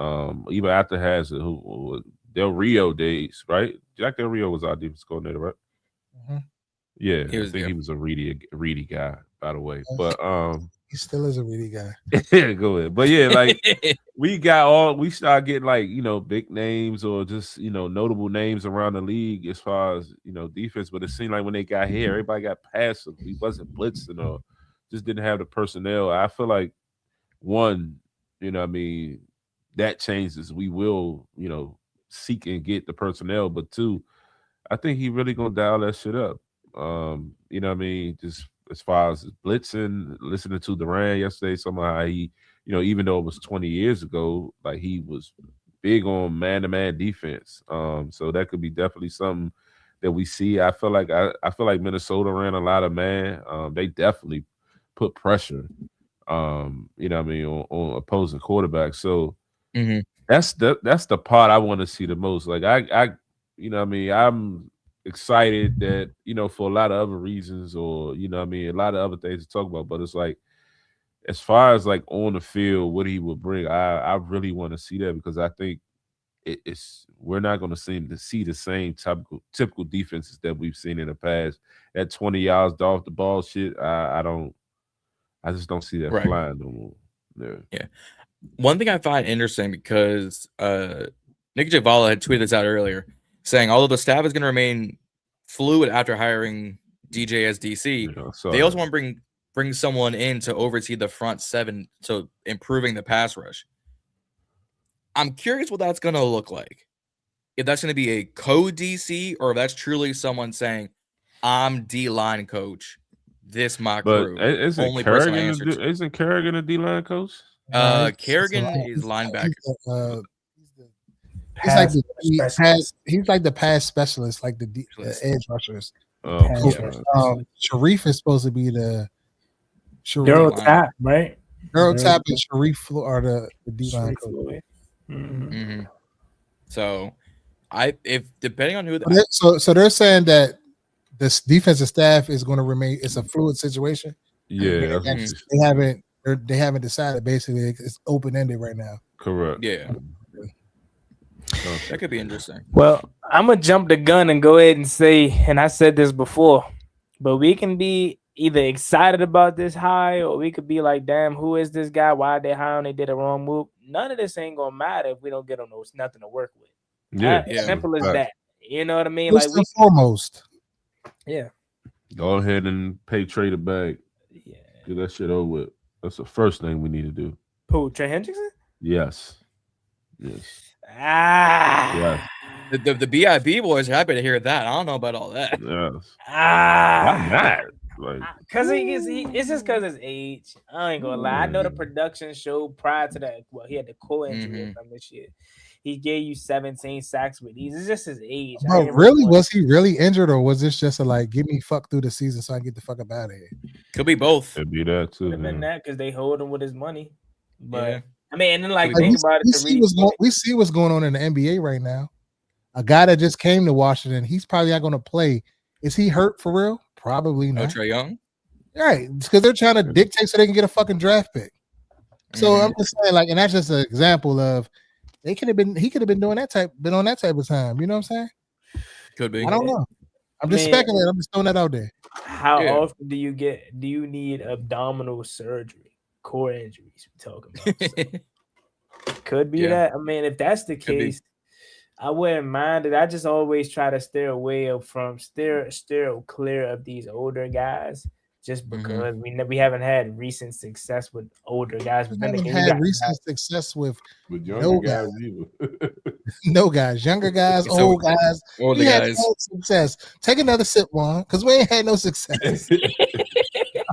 even after Hazlitt, who Del Rio days, right? Jack Del Rio was our defense coordinator, right? Yeah, I think he was a Reedie guy, by the way. But he still is a Reedie guy. Yeah, go ahead. But yeah, like we started getting like, big names or just, notable names around the league as far as, defense. But it seemed like when they got here, everybody got passive. He wasn't blitzing or just didn't have the personnel. I feel like one, that changes. We will, seek and get the personnel. But two, I think he really gonna dial that shit up. Just as far as blitzing, listening to Duran yesterday, somehow he, even though it was 20 years ago, like he was big on man-to-man defense. So that could be definitely something that we see. I feel like Minnesota ran a lot of man. They definitely put pressure, on opposing quarterbacks. So that's the part I want to see the most. Like I'm excited that, for a lot of other reasons, or a lot of other things to talk about. But it's like, as far as like on the field, what he would bring, I really want to see that, because I think we're not going to see the same typical defenses that we've seen in the past. That 20 yards off the ball shit, I just don't see that flying no more. Yeah. One thing I find interesting, because Nick Javala had tweeted this out earlier, saying although the staff is going to remain fluid after hiring DJ as DC, they also want to bring someone in to oversee the front seven, so improving the pass rush. I'm curious what that's going to look like. If that's going to be a co-DC, or if that's truly someone saying, I'm D-line coach, this my crew. Isn't Kerrigan a D-line coach? Kerrigan is linebacker. He's like the pass specialist, like the edge rushers. Sharif is supposed to be the Daryl Tapp, right? Daryl Tapp and Sharif are the D-line coach. Mm-hmm. So, if depending on who, so they're saying that this defensive staff is going to remain. It's a fluid situation. Yeah, they haven't decided. Basically, it's open ended right now. Correct. Yeah, that could be interesting. Well, I'm gonna jump the gun and go ahead and say, and I said this before, but we can be either excited about this hire, or we could be like, damn, who is this guy? Why they hire him? They did a wrong move. None of this ain't gonna matter if we don't get on those nothing to work with. Simple as that. You know what I mean? First and foremost. Yeah. Go ahead and pay Trey the bag. Yeah. Get that shit over with. That's the first thing we need to do. Who, Trey Hendrickson? Yes. Yeah. The BIB boys are happy to hear that. I don't know about all that. Yes. Why not? Like, because it's just because his age. I ain't gonna lie. I know the production showed prior to that. Well, he had the core injury from this year. He gave you 17 sacks with these. It's just his age. Bro, really? Was he really injured, or was this just give me fuck through the season so I can get the fuck up out of here? Could be both. Could be that too. Could have been that because they hold him with his money. But I mean, and then think about it. We see what's going on in the NBA right now. A guy that just came to Washington, he's probably not going to play. Is he hurt for real? Probably not. Trey Young? Right. It's because they're trying to dictate so they can get a fucking draft pick. So I'm just saying, and that's just an example of he could have been on that type of time. You know what I'm saying? Could be. I don't know. I'm just speculating. I'm just throwing that out there. How often do you need abdominal surgery, core injuries we're talking about? So, could be that. I mean, if that's the case, I wouldn't mind it. I just always try to steer clear of these older guys, just because we haven't had recent success with older guys. But we haven't had recent success with younger guys either. No guys, younger guys, old guys. Older guys. No success. Take another sip, Juan, because we ain't had no success.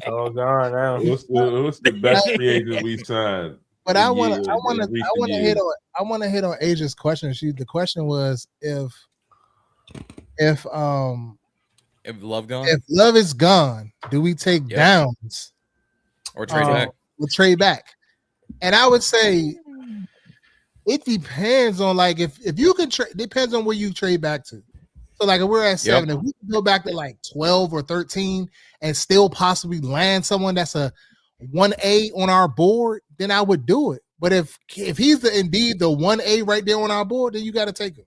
Oh God, now. What's the best free agent we signed? But I want to hit on Asia's question. The question was if Love gone, if Love is gone, do we take Downs or trade back? We'll trade back, and I would say it depends on if you can trade. Depends on where you trade back to. So if we're at 7, if we can go back to 12 or 13 and still possibly land someone that's a 1A on our board, then I would do it. But if he's indeed the 1A right there on our board, then you got to take him.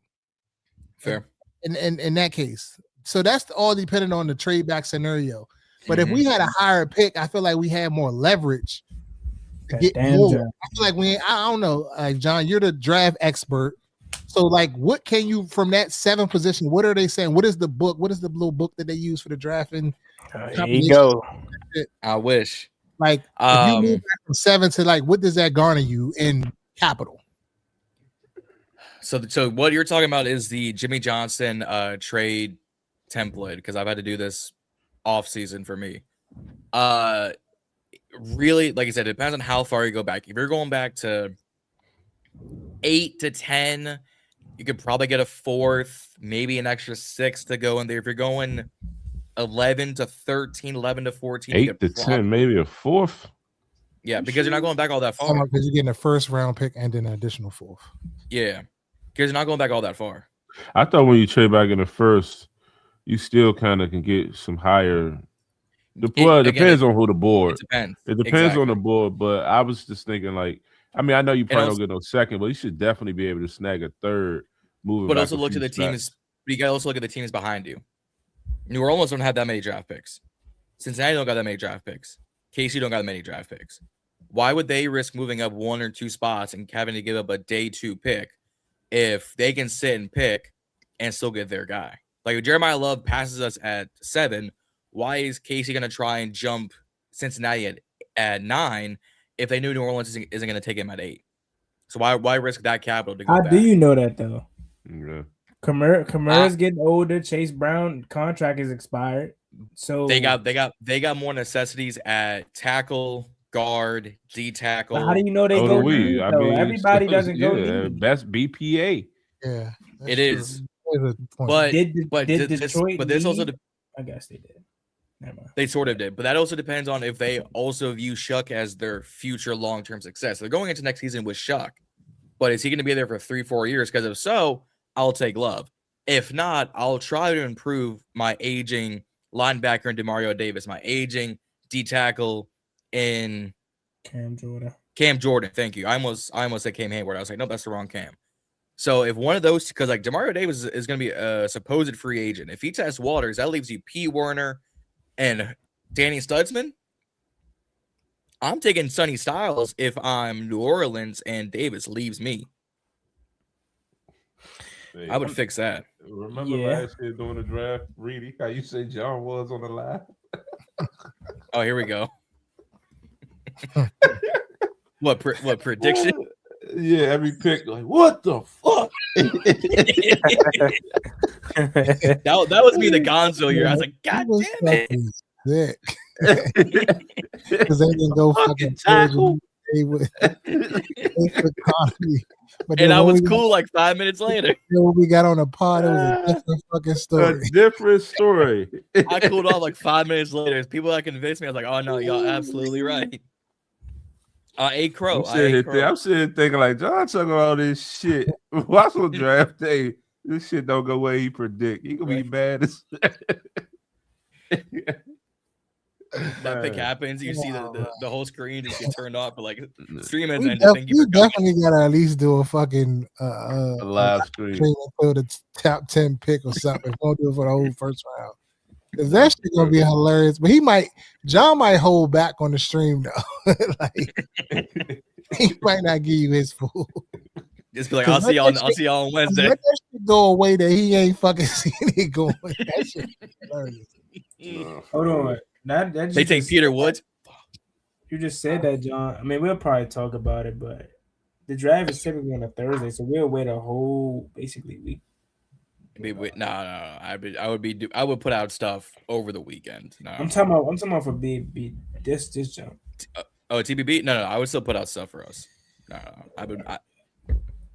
Fair. In that case. So that's all dependent on the trade back scenario. But if we had a higher pick, I feel like we had more leverage to get more. John. I feel like I don't know, John, you're the draft expert. So what can you from that 7 position? What are they saying? What is the book? What is the little book that they use for the drafting? Here you go. I wish. If you move back from 7 to what does that garner you in capital? So what you're talking about is the Jimmy Johnson trade template, because I've had to do this off season for me. Really, like I said, it depends on how far you go back. If you're going back to 8 to 10, you could probably get a 4th, maybe an extra 6 to go in there. If you're going 11 to 13, 11 to 14, 8 to 10, maybe a 4th. Yeah, because you're not going back all that far. Because you're getting a first round pick and then an additional 4th. Yeah, because you're not going back all that far. I thought when you trade back in the first, you still kind of can get some higher. It depends on who the board. It depends. It depends on the board, but I was just thinking like, I mean, I know you probably don't get no second, but you should definitely be able to snag a third. But also look at the teams. You got to also look at the teams behind you. New Orleans don't have that many draft picks. Cincinnati don't got that many draft picks. KC don't got that many draft picks. Why would they risk moving up 1 or 2 spots and having to give up a day 2 pick if they can sit and pick and still get their guy? Like if Jeremiah Love passes us at 7, why is KC going to try and jump Cincinnati at 9 if they knew New Orleans isn't going to take him at 8? So why risk that capital to go back? How do you know that though? Yeah. Kamara's getting older. Chase Brown contract is expired. So they got more necessities at tackle, guard, D tackle. How do you know they go deep, I mean, everybody doesn't go deep. Best BPA. Yeah, it is. But did Detroit this also I guess they did. Never mind. They sort of did, but that also depends on if they also view Shuck as their future long-term success. They're going into next season with Shuck, but is he going to be there for 3-4 years? Because if so, I'll take Love. If not, I'll try to improve my aging linebacker in Demario Davis, my aging D tackle in Cam Jordan. Thank you. I almost said Cam Hayward. I was like, no, that's the wrong Cam. So if one of those, because like Demario Davis is going to be a supposed free agent. If he tests waters, that leaves you P. Werner and Danny Stutzman. I'm taking Sonny Styles if I'm New Orleans and Davis leaves me. Hey, I would fix that. Remember last year during the draft, Reedie, how you say John was on the line? Oh, here we go. What prediction? Yeah, every pick, like, what the fuck? that was me the Gonzo year. I was like, God damn it. Because they didn't go fucking tackle. And I was cool like 5 minutes later. When we got on the pod, it was a different fucking story. A different story. I cooled off like 5 minutes later. People that convinced me, I was like, oh no, y'all absolutely right. A Crow. I'm sitting thinking like, John talking about all this shit. Watch on draft day. This shit don't go where he predict. He gonna be bad as that pick happens. You see the whole screen just get turned off, but like stream ends. We definitely gotta at least do a fucking a live stream for the top 10 pick or something. We'll do it for the whole first round. Because that shit gonna be hilarious. But John might hold back on the stream though. Like he might not give you his full. Just be like, I'll see y'all on Wednesday. Let that shit go away that he ain't fucking seen it going. That shit hilarious. Hold on. That they take Peter Woods. You just said that, John. I mean, we'll probably talk about it, but the draft is typically on a Thursday, so we'll wait a whole basically week. No. I would put out stuff over the weekend. No, I'm talking about for B this jump. TBB. No. I would still put out stuff for us. No.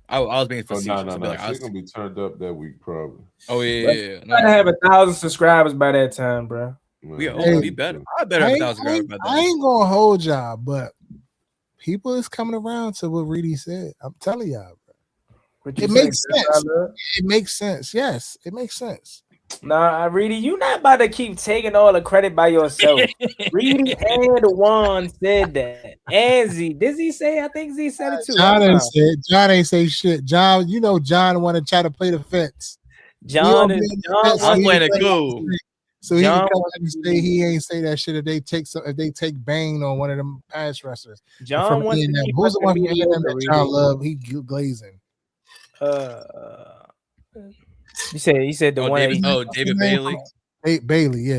I was being facetious. No. It's gonna be turned up that week probably. Oh yeah. No. Gotta have 1,000 subscribers by that time, bro. We better. I better have 1,000 subscribers by that. I ain't gonna hold y'all, but people is coming around to what Reedie said. I'm telling y'all, bro. It makes sense. It makes sense. Yes, it makes sense. Nah, Reedie, you not about to keep taking all the credit by yourself. Reedie and Juan said that. And Z, did he say? I think Z said it too. John ain't say shit. John, John want to try to play the fence. I'm playing it cool. So he can come and say he ain't say that shit if they take Bane on one of them pass wresters. John wants to keep who's the one that John love? He glazing. You said the one. David Bailey.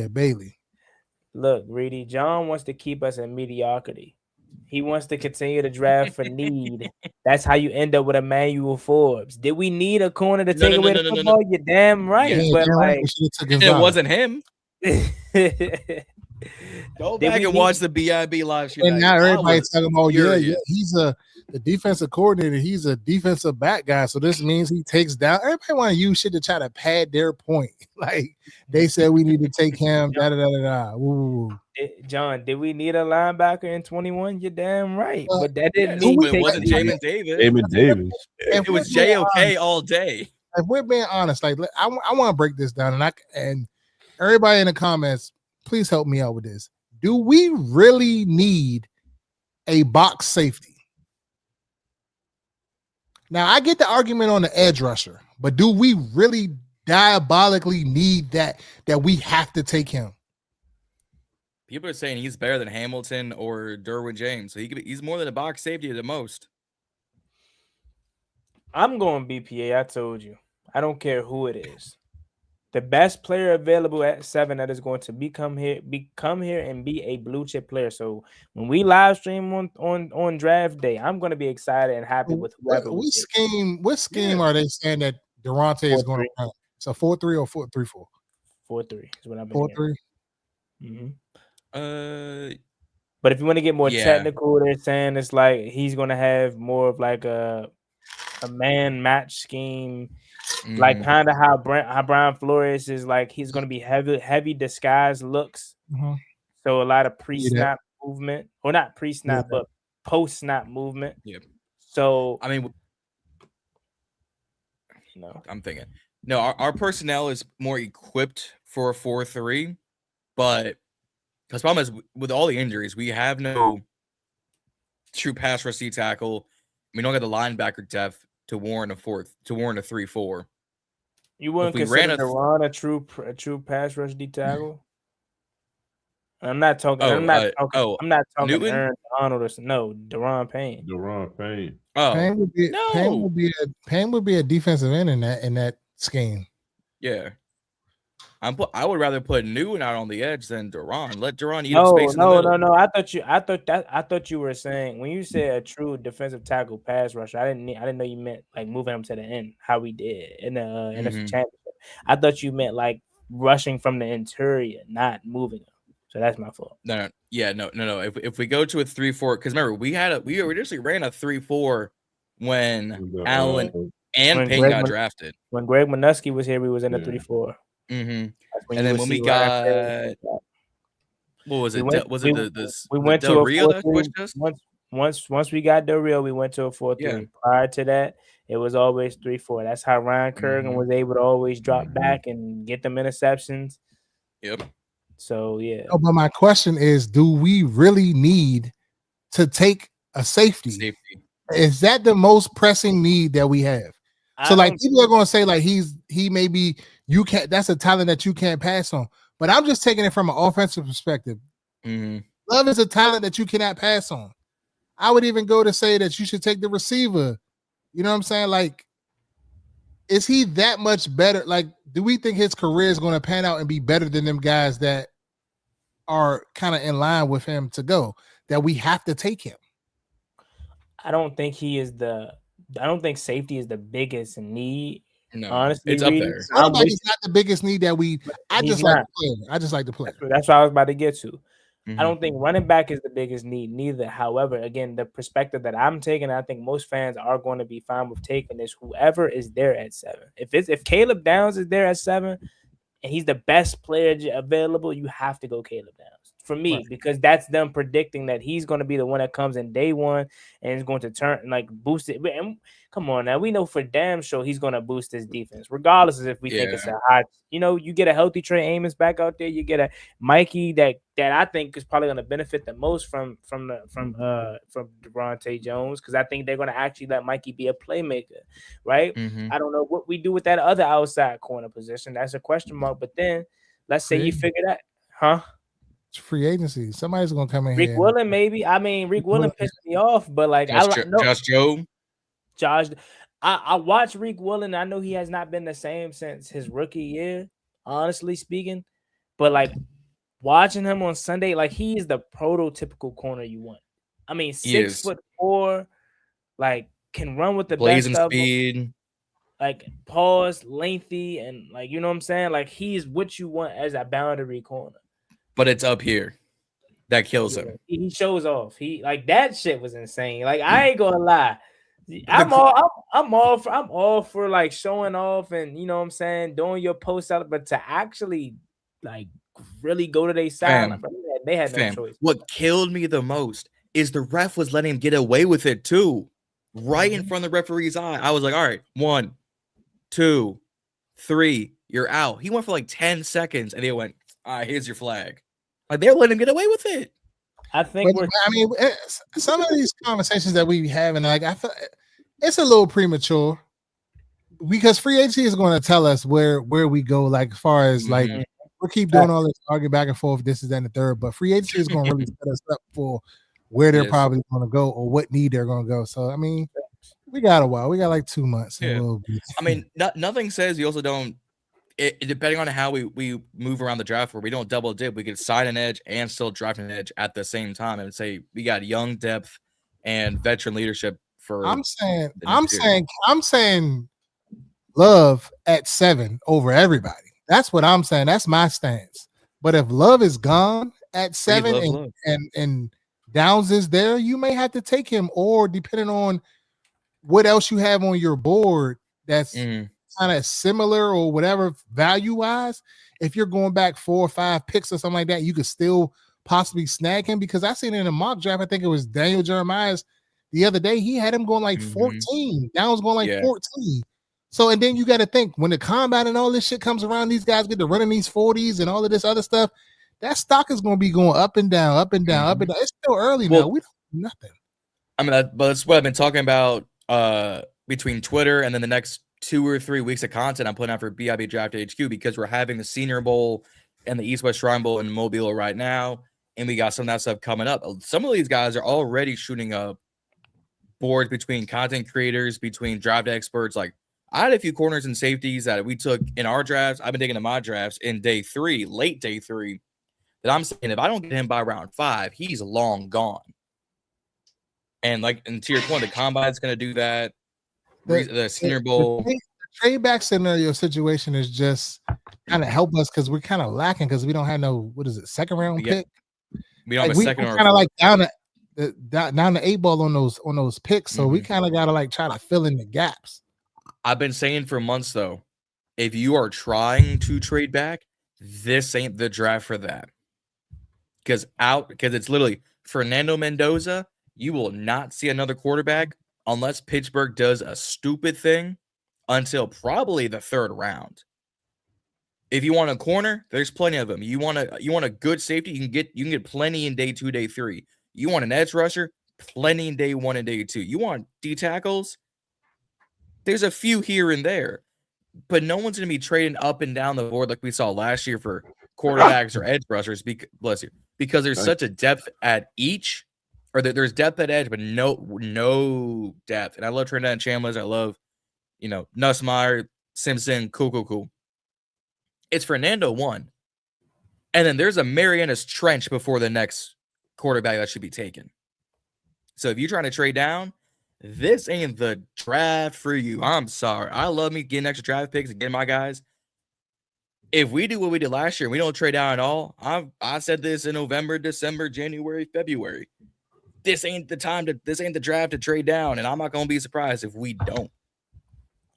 Bailey. Look, Reedie, John wants to keep us in mediocrity. He wants to continue to draft for need. That's how you end up with Emmanuel Forbes. Did we need a corner to take away the football? You're damn right. But it wasn't him. Go back and watch the BIB live stream. And now everybody's talking about, he's the defensive coordinator. He's a defensive back guy. So this means he takes down. Everybody want to use shit to try to pad their point. Like they said we need to take him. John, did we need a linebacker in 21? You're damn right. But that didn't mean it wasn't Jamin Davis. It was JOK all day. If we're being honest, like I want to break this down, and everybody in the comments, please help me out with this. Do we really need a box safety? Now, I get the argument on the edge rusher, but do we really diabolically need that we have to take him? People are saying he's better than Hamilton or Derwin James. So he's more than a box safety at the most. I'm going BPA. I told you. I don't care who it is. The best player available at 7 that is going to become here and be a blue chip player. So when we live stream on draft day, I'm going to be excited and happy with whoever. What scheme are they saying that Daronte is going to run? So 4-3 or 4-3-4? 4-3 is what I've been 4-3. Mm-hmm. But if you want to get more technical, they're saying it's like he's going to have more of like a man match scheme. Like kind of how Brian Flores is like he's going to be heavy disguise looks. So a lot of pre-snap movement, or not pre-snap, but post-snap movement. Yeah. So I mean, no, I'm thinking no. Our personnel is more equipped for a 4-3, but the problem is with all the injuries, we have no true pass rush tackle. We don't got the linebacker depth to warrant a 3-4. You wouldn't consider Daron a true pass rush D tackle? I'm not talking. I'm not talking Newton? Aaron Donald or no Daron Payne. Daron Payne. Oh, Payne would be a defensive end in that scheme. Yeah. I would rather put Newton out on the edge than Daron. Let Daron eat up space in the middle. No. I thought you were saying when you said a true defensive tackle pass rusher. I didn't know you meant like moving him to the end, how we did in the NFC Championship. I thought you meant like rushing from the interior, not moving him. So that's my fault. No. If we go to a 3-4, because remember we originally ran a 3-4 when Allen and Payne got drafted. When Greg Minuski was here, we was in a 3-4. And then when we got, what was it? We went to a 4-3. Once we got Del Rio, we went to a 4-3. Yeah. Prior to that, it was always 3-4. That's how Ryan Kerrigan was able to always drop back and get them interceptions. Yep. So yeah. Oh, but my question is, do we really need to take a safety? Is that the most pressing need that we have? So like people are going to say like that's a talent that you can't pass on. But I'm just taking it from an offensive perspective. Love is a talent that you cannot pass on. I would even go to say that you should take the receiver. You know what I'm saying? Like, is he that much better? Like, do we think his career is going to pan out and be better than them guys that are kind of in line with him to go, that we have to take him? I don't think safety is the biggest need. No, honestly, it's up there. Nobody's not the biggest need that we. I just like the player. That's what I was about to get to. I don't think running back is the biggest need, neither. However, again, the perspective that I'm taking, I think most fans are going to be fine with taking is whoever is there at 7. If Caleb Downs is there at 7 and he's the best player available, you have to go Caleb Downs. For me, because that's them predicting that he's going to be the one that comes in day one and is going to turn like boost it. And come on now, we know for damn sure he's going to boost his defense, regardless of if we think it's a hot. You know, you get a healthy Trey Amos back out there, you get a Mikey that I think is probably going to benefit the most from Daronte Jones, because I think they're going to actually let Mikey be a playmaker, right? I don't know what we do with that other outside corner position. That's a question mark. But then let's say you figure that, It's free agency. Somebody's gonna come in Rick here. Willen, maybe. I mean, Rick Willen pissed me off, but like I watched Rick Willen. I know he has not been the same since his rookie year, honestly speaking. But like watching him on Sunday, like he is the prototypical corner you want. I mean, 6'4", like can run with the blazing best speed. Of them. Like pause, lengthy, and like you know what I'm saying. Like he's what you want as a boundary corner. But it's up here that kills him. He shows off. He like that shit was insane. Like I ain't gonna lie, I'm all for like showing off and you know what I'm saying, doing your post out, but to actually like really go to their side, they had no choice. What killed me the most is the ref was letting him get away with it too, right in front of the referee's eye. I was like, all right, 1, 2, 3. you're out. He went for like 10 seconds, and they went, all right, here's your flag. Like, they're letting him get away with it. I think some of these conversations that we having, like, I feel it's a little premature because free agency is going to tell us where we go, like, as far as like we'll keep doing all this arguing back and forth, this is that and the third, but free agency is going to really set us up for where they're probably going to go or what need they're going to go. So I mean, we got a while. We got like 2 months. Yeah. I mean, nothing says you also don't. Depending on how we move around the draft, where we don't double dip, we could sign an edge and still draft an edge at the same time, and say we got young depth and veteran leadership for. I'm saying Love at 7 over everybody. That's what I'm saying. That's my stance. But if Love is gone at 7 and Downs is there, you may have to take him, or depending on what else you have on your board that's kind of similar or whatever value wise, if you're going back 4 or 5 picks or something like that, you could still possibly snag him, because I seen it in a mock draft. I think it was Daniel Jeremiah's the other day. He had him going like 14. Downs going like 14. So, and then you got to think, when the combine and all this shit comes around, these guys get to running these 40s and all of this other stuff. That stock is going to be going up and down, up and down, up and down. It's still early now. We don't do nothing. I mean, but that's what I've been talking about between Twitter and then the next 2 or 3 weeks of content I'm putting out for BIB Draft HQ, because we're having the Senior Bowl and the East West Shrine Bowl in Mobile right now, and we got some of that stuff coming up. Some of these guys are already shooting up boards between content creators, between draft experts. Like, I had a few corners and safeties that we took in our drafts. I've been taking in my drafts in late day three, that I'm saying if I don't get him by round 5, he's long gone. And to your point, the combine's going to do that. The Senior Bowl. The trade back scenario situation is just kind of help us, because we're kind of lacking, because we don't have no, second round pick. We don't have a second round. Kind of like down the 8 ball on those picks. So we kind of got to like try to fill in the gaps. I've been saying for months, though, if you are trying to trade back, this ain't the draft for that. Because it's literally Fernando Mendoza. You will not see another quarterback unless Pittsburgh does a stupid thing until probably the 3rd round. If you want a corner, there's plenty of them. You want a good safety, you can get plenty in day 2, day 3. You want an edge rusher, plenty in day 1 and day 2. You want D tackles, there's a few here and there, but no one's going to be trading up and down the board like we saw last year for quarterbacks or edge rushers. Because there's such a depth at each. Or there's depth at edge, but no depth. And I love Trinidad Chandler's. I love, Nussmeier, Simpson, cool. It's Fernando 1. And then there's a Marianas Trench before the next quarterback that should be taken. So if you're trying to trade down, this ain't the draft for you. I'm sorry. I love me getting extra draft picks and getting my guys. If we do what we did last year and we don't trade down at all, I said this in November, December, January, February. This ain't the draft to trade down, and I'm not gonna be surprised if we don't.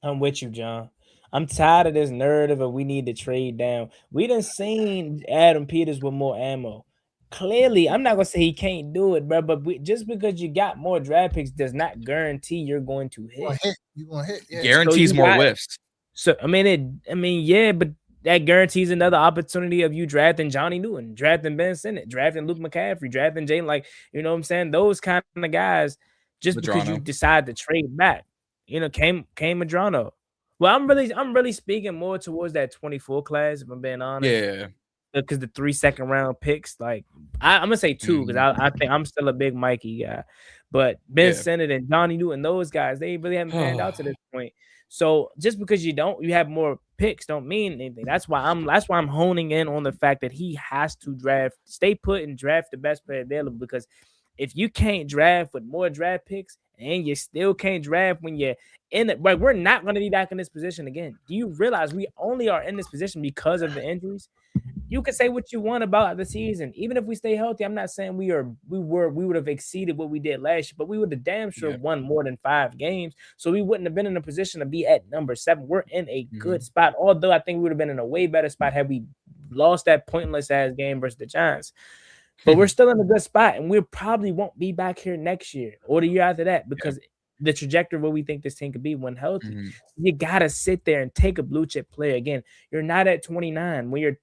I'm with you, John. I'm tired of this narrative of we need to trade down. We done seen Adam Peters with more ammo. Clearly, I'm not gonna say he can't do it, bro. But just because you got more draft picks does not guarantee you're going to hit. You're gonna hit. Yeah. Guarantees more whiffs. So yeah, but that guarantees another opportunity of you drafting Johnny Newton, drafting Ben Sinnott, drafting Luke McCaffrey, drafting Jalen. Like, you know what I'm saying? Those kind of guys, just because you decide to trade back, came Madrano. Well, I'm really speaking more towards that 24 class, if I'm being honest. Yeah. Because the 3 second round picks, like I'm gonna say 2, because I think I'm still a big Mikey guy. But Ben Sinnott and Johnny Newton, those guys, they really haven't panned out to this point. So just because you have more picks don't mean anything. That's why I'm honing in on the fact that he has to stay put and draft the best player available. Because if you can't draft with more draft picks and you still can't draft when you're in it, like, we're not going to be back in this position again. Do you realize we only are in this position because of the injuries? You can say what you want about the season. Even if we stay healthy, I'm not saying we would have exceeded what we did last year, but we would have damn sure won more than 5 games. So we wouldn't have been in a position to be at number 7. We're in a good spot. Although I think we would have been in a way better spot had we lost that pointless ass game versus the Giants. But we're still in a good spot, and we probably won't be back here next year or the year after that, because the trajectory of what we think this team could be when healthy. Mhm. You gotta sit there and take a blue chip player. Again, you're not at 29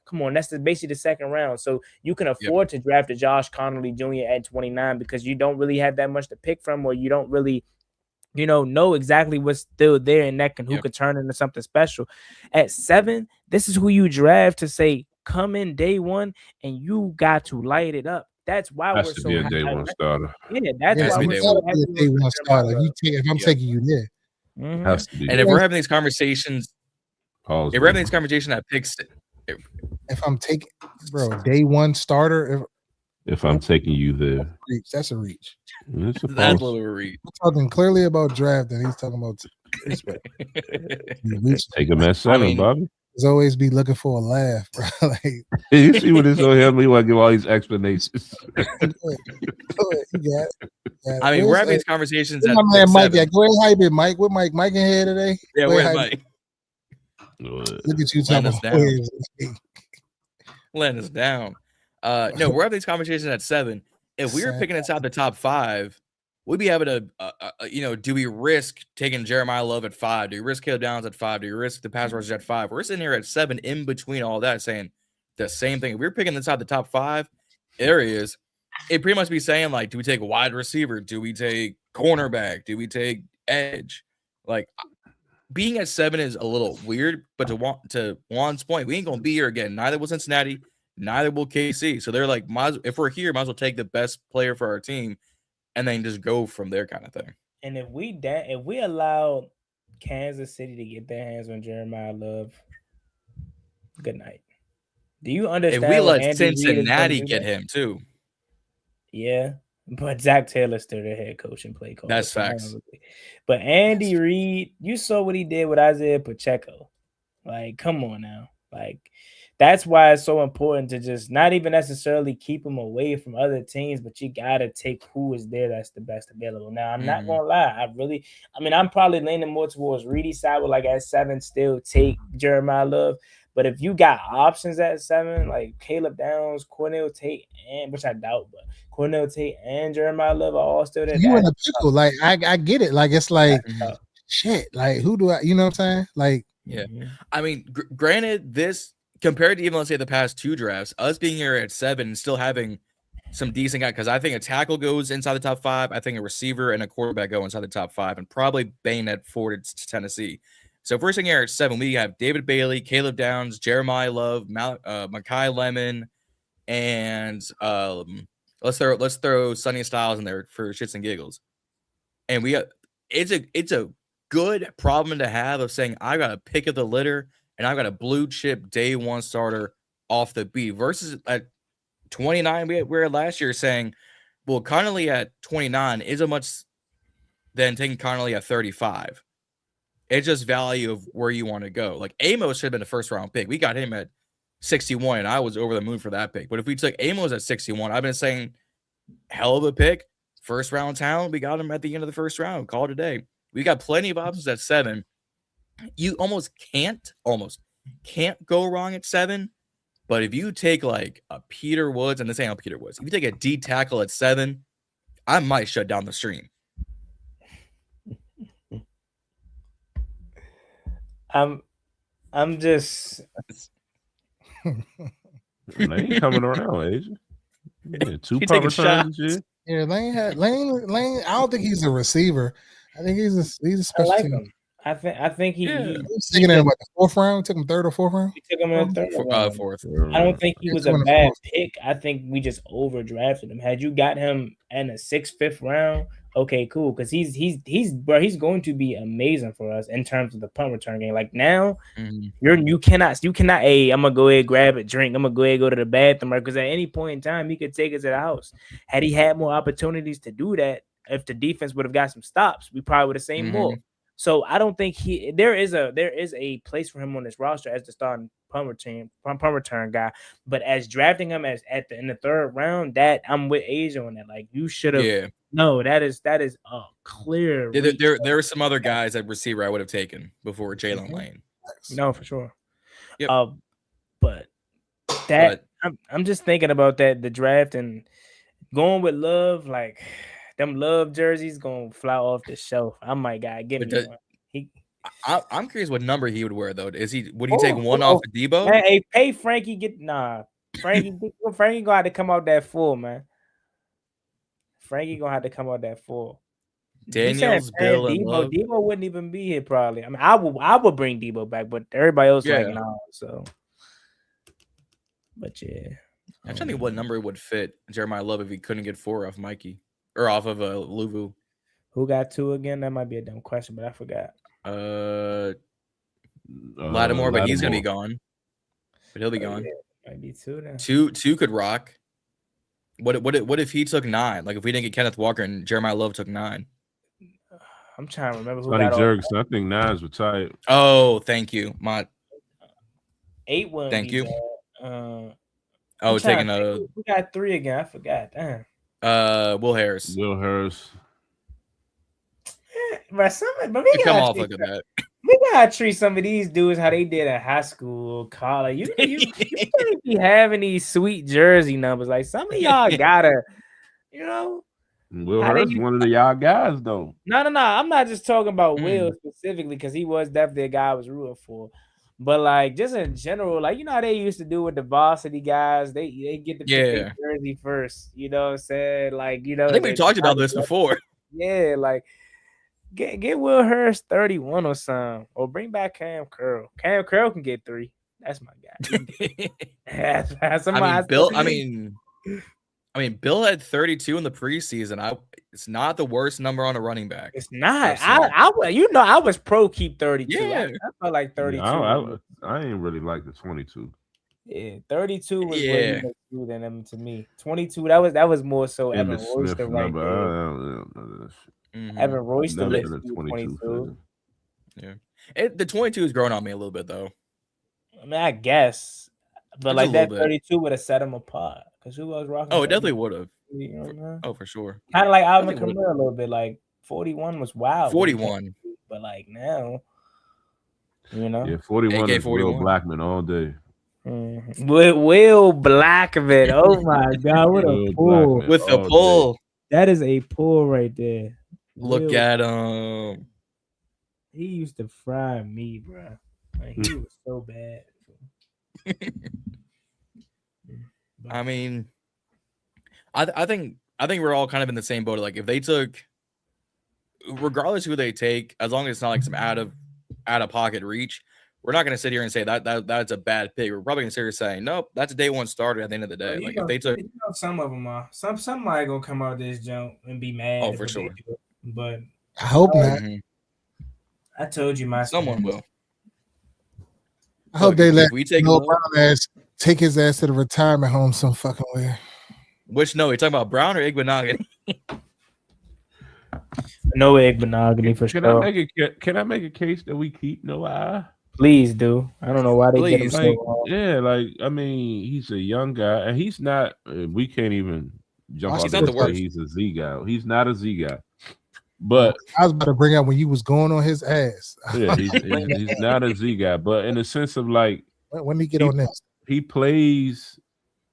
come on, that's basically the second round. So you can afford to draft a Josh Connolly Jr. at 29 because you don't really have that much to pick from, or you don't really, know exactly what's still there and that who could turn into something special. At 7, this is who you draft to say, come in day one and you got to light it up. That's why Has we're to so be a high. day one starter. Yeah, that's Has why to we're be so day happy Day one starter. If I'm taking you there. Mhm. Has to be. And if we're having these conversations, Pause, if we're having these conversations at picks, If I'm taking, bro, day one starter. If I'm taking you there, That's a reach. it's a that's a pause. little read. I'm talking clearly about draft, and he's talking about respect. Take him at 7, Bobby. There's always be looking for a laugh, bro. Like, You see what this on him? We want to give all these explanations. go ahead. You got it. I mean, we're having these conversations at my man pick Mike. 7. Go ahead, hype it, Mike. What Mike? Mike in here today? Yeah, Go where's ahead, Mike? Look at you Laying talking us about down. Letting us down. No, we're having these conversations at 7. If we were picking inside the top 5, we'd be having to, do we risk taking Jeremiah Love at 5? Do you risk Caleb Downs at 5? Do you risk the pass rushers at 5? We're sitting here at 7 in between all that saying the same thing. If we're picking inside the top 5 areas, it pretty much be saying, like, do we take a wide receiver? Do we take cornerback? Do we take edge? Like, being at 7 is a little weird, but to Juan's point, we ain't going to be here again. Neither will Cincinnati, neither will KC. So they're like, if we're here, might as well take the best player for our team and then just go from there kind of thing. And if we allow Kansas City to get their hands on Jeremiah Love, good night. Do you understand? If we let Andy Cincinnati get him too. Yeah, but Zach Taylor's still their head coach and play caller. That's facts. But Andy Reid, you saw what he did with Isaiah Pacheco. Like, come on now. Like, that's why it's so important to just not even necessarily keep him away from other teams, but you got to take who is there that's the best available. Now, I'm not going to lie. I'm probably leaning more towards Reedie side with, like, at 7, still take Jeremiah Love. But if you got options at 7, like Caleb Downs, Cornell Tate, which I doubt, but Cornell Tate and Jeremiah Love are all still there. You in a pickle. Like, I get it. Like, it's like, shit. Like, who do I, you know what I'm saying? Like, yeah. I mean, granted, this compared to even, let's say, the past 2 drafts, us being here at 7 and still having some decent guys, because I think a tackle goes inside the top 5. I think a receiver and a quarterback go inside the top 5, and probably Bain at 4 to Tennessee. So if we're sitting here at 7, we have David Bailey, Caleb Downs, Jeremiah Love, Mekhi Lemon, and let's throw Sonny Styles in there for shits and giggles. And it's a good problem to have of saying I got a pick of the litter and I got a blue chip day 1 starter off the beat versus at 29 we were last year saying, well, Connolly at 29 isn't much than taking Connolly at 35. It's just value of where you want to go. Like Amos should have been a first round pick. We got him at 61, and I was over the moon for that pick. But if we took Amos at 61, I've been saying hell of a pick, first round talent. We got him at the end of the first round. Call it a day. We got plenty of options at 7. You almost can't go wrong at 7. But if you take like a Peter Woods, and this ain't Peter Woods, if you take a D tackle at 7, I might shut down the stream. I'm just Lane coming around, Asia. Yeah, 2 He punt taking returns shots. this year. yeah, Lane. I don't think he's a receiver. I think he's a I special like team. him. I think he He's taking in what, the 4th round. Took him 3rd or 4th round. we took him in the 3rd round. 4th. I don't think he Yeah, was a 2 and a bad 4th. pick. I think we just overdrafted him. Had you got him in the 6th, 5th round, okay, cool. Because he's going to be amazing for us in terms of the punt return game. Like now, you cannot. Hey, I'm gonna go ahead grab a drink. I'm gonna go ahead go to the bathroom, because at any point in time he could take us to the house. Had he had more opportunities to do that, if the defense would have got some stops, we probably would have seen more. So I don't think there is a place for him on this roster as the starting punt return guy. But as drafting him in the 3rd round, that I'm with Asia on that. Like you should have. Yeah. No, that is a clear. There are some other guys at receiver I would have taken before Jalen Lane. No, for sure. Yep. But I'm just thinking about that, the draft and going with Love, like them love jerseys gonna fly off the shelf. I might gotta give me one. I'm curious what number he would wear though. Would he take one off of Debo? Man, hey, pay Frankie Frankie gonna have to come out that full, man. Frankie gonna have to come out that full. Daniels, Bill, and Love. Debo wouldn't even be here probably. I mean, I would bring Debo back, but everybody else like no. So, but yeah, I'm trying to think what number would fit Jeremiah Love if he couldn't get 4 off Mikey or off of Luvu. Who got 2 again? That might be a dumb question, but I forgot. Lattimore, but he's gonna be gone. But he'll be gone. Might be 2 then. Two could rock. What if he took 9? Like if we didn't get Kenneth Walker and Jeremiah Love took 9. I'm trying to remember who Sonny got Jurgensen. I think 9's retired. Oh, thank you. 8 one. Thank you. Taking we got 3 again. I forgot. Damn. Will Harris. But we come off like that. We gotta treat some of these dudes how they did in high school, college. You can't be having these sweet jersey numbers. Like some of y'all gotta, Will Hurst one of the y'all guys though. No. I'm not just talking about Will specifically because he was definitely a guy I was rooting for. But like just in general, like how they used to do with the varsity guys, they get the jersey first. You know what I'm saying? Like I think we talked about this before. Yeah, like get Will Hurst 31 or something, or bring back Cam Curl. Cam Curl can get 3. That's my guy. I mean, Bill had 32 in the preseason. It's not the worst number on a running back. It's not. I was pro keep 32. Yeah. I felt like 32. I ain't really like the 22. Yeah, 32 was way more than them to me. 22, that was more so Evan Royster right there. Evan Royster was 22. Yeah, the 22 is growing on me a little bit though. I mean, I guess, but like that 32 would have set them apart. Because who was rocking? Oh, it definitely would have. Oh, for sure. Kind of like Alvin Kamara a little bit. Like 41 was wild. 41. But like now, Yeah, 41 is Will Blackman all day. With Will Blackman. Oh my God, what a pull. With a pull. That is a pull right there. Look at him. He used to fry me, bro. Like, he was so bad. I mean, I think we're all kind of in the same boat. Like if they took, regardless who they take, as long as it's not like some out of pocket reach, we're not going to sit here and say that's a bad pick. We're probably going to sit here saying, nope, that's a day 1 starter at the end of the day. Like if they took, some of them are somebody gonna come out of this jump and be mad. Oh, for sure. But I hope not. I told you someone will. I hope they let Noah Brown ass take his ass to the retirement home some fucking way. Which you're talking about Brown or Igbenogany? No Igbenogany for sure. Can I make a case that we keep Noah? Please do. I don't know why they get him so long. Yeah, like I mean, he's a young guy, and he's not. We can't even jump off and say he's a Z guy. He's not a Z guy. But I was about to bring out when you was going on his ass. Yeah, he's not a Z guy, but in the sense of like when he get on this, he plays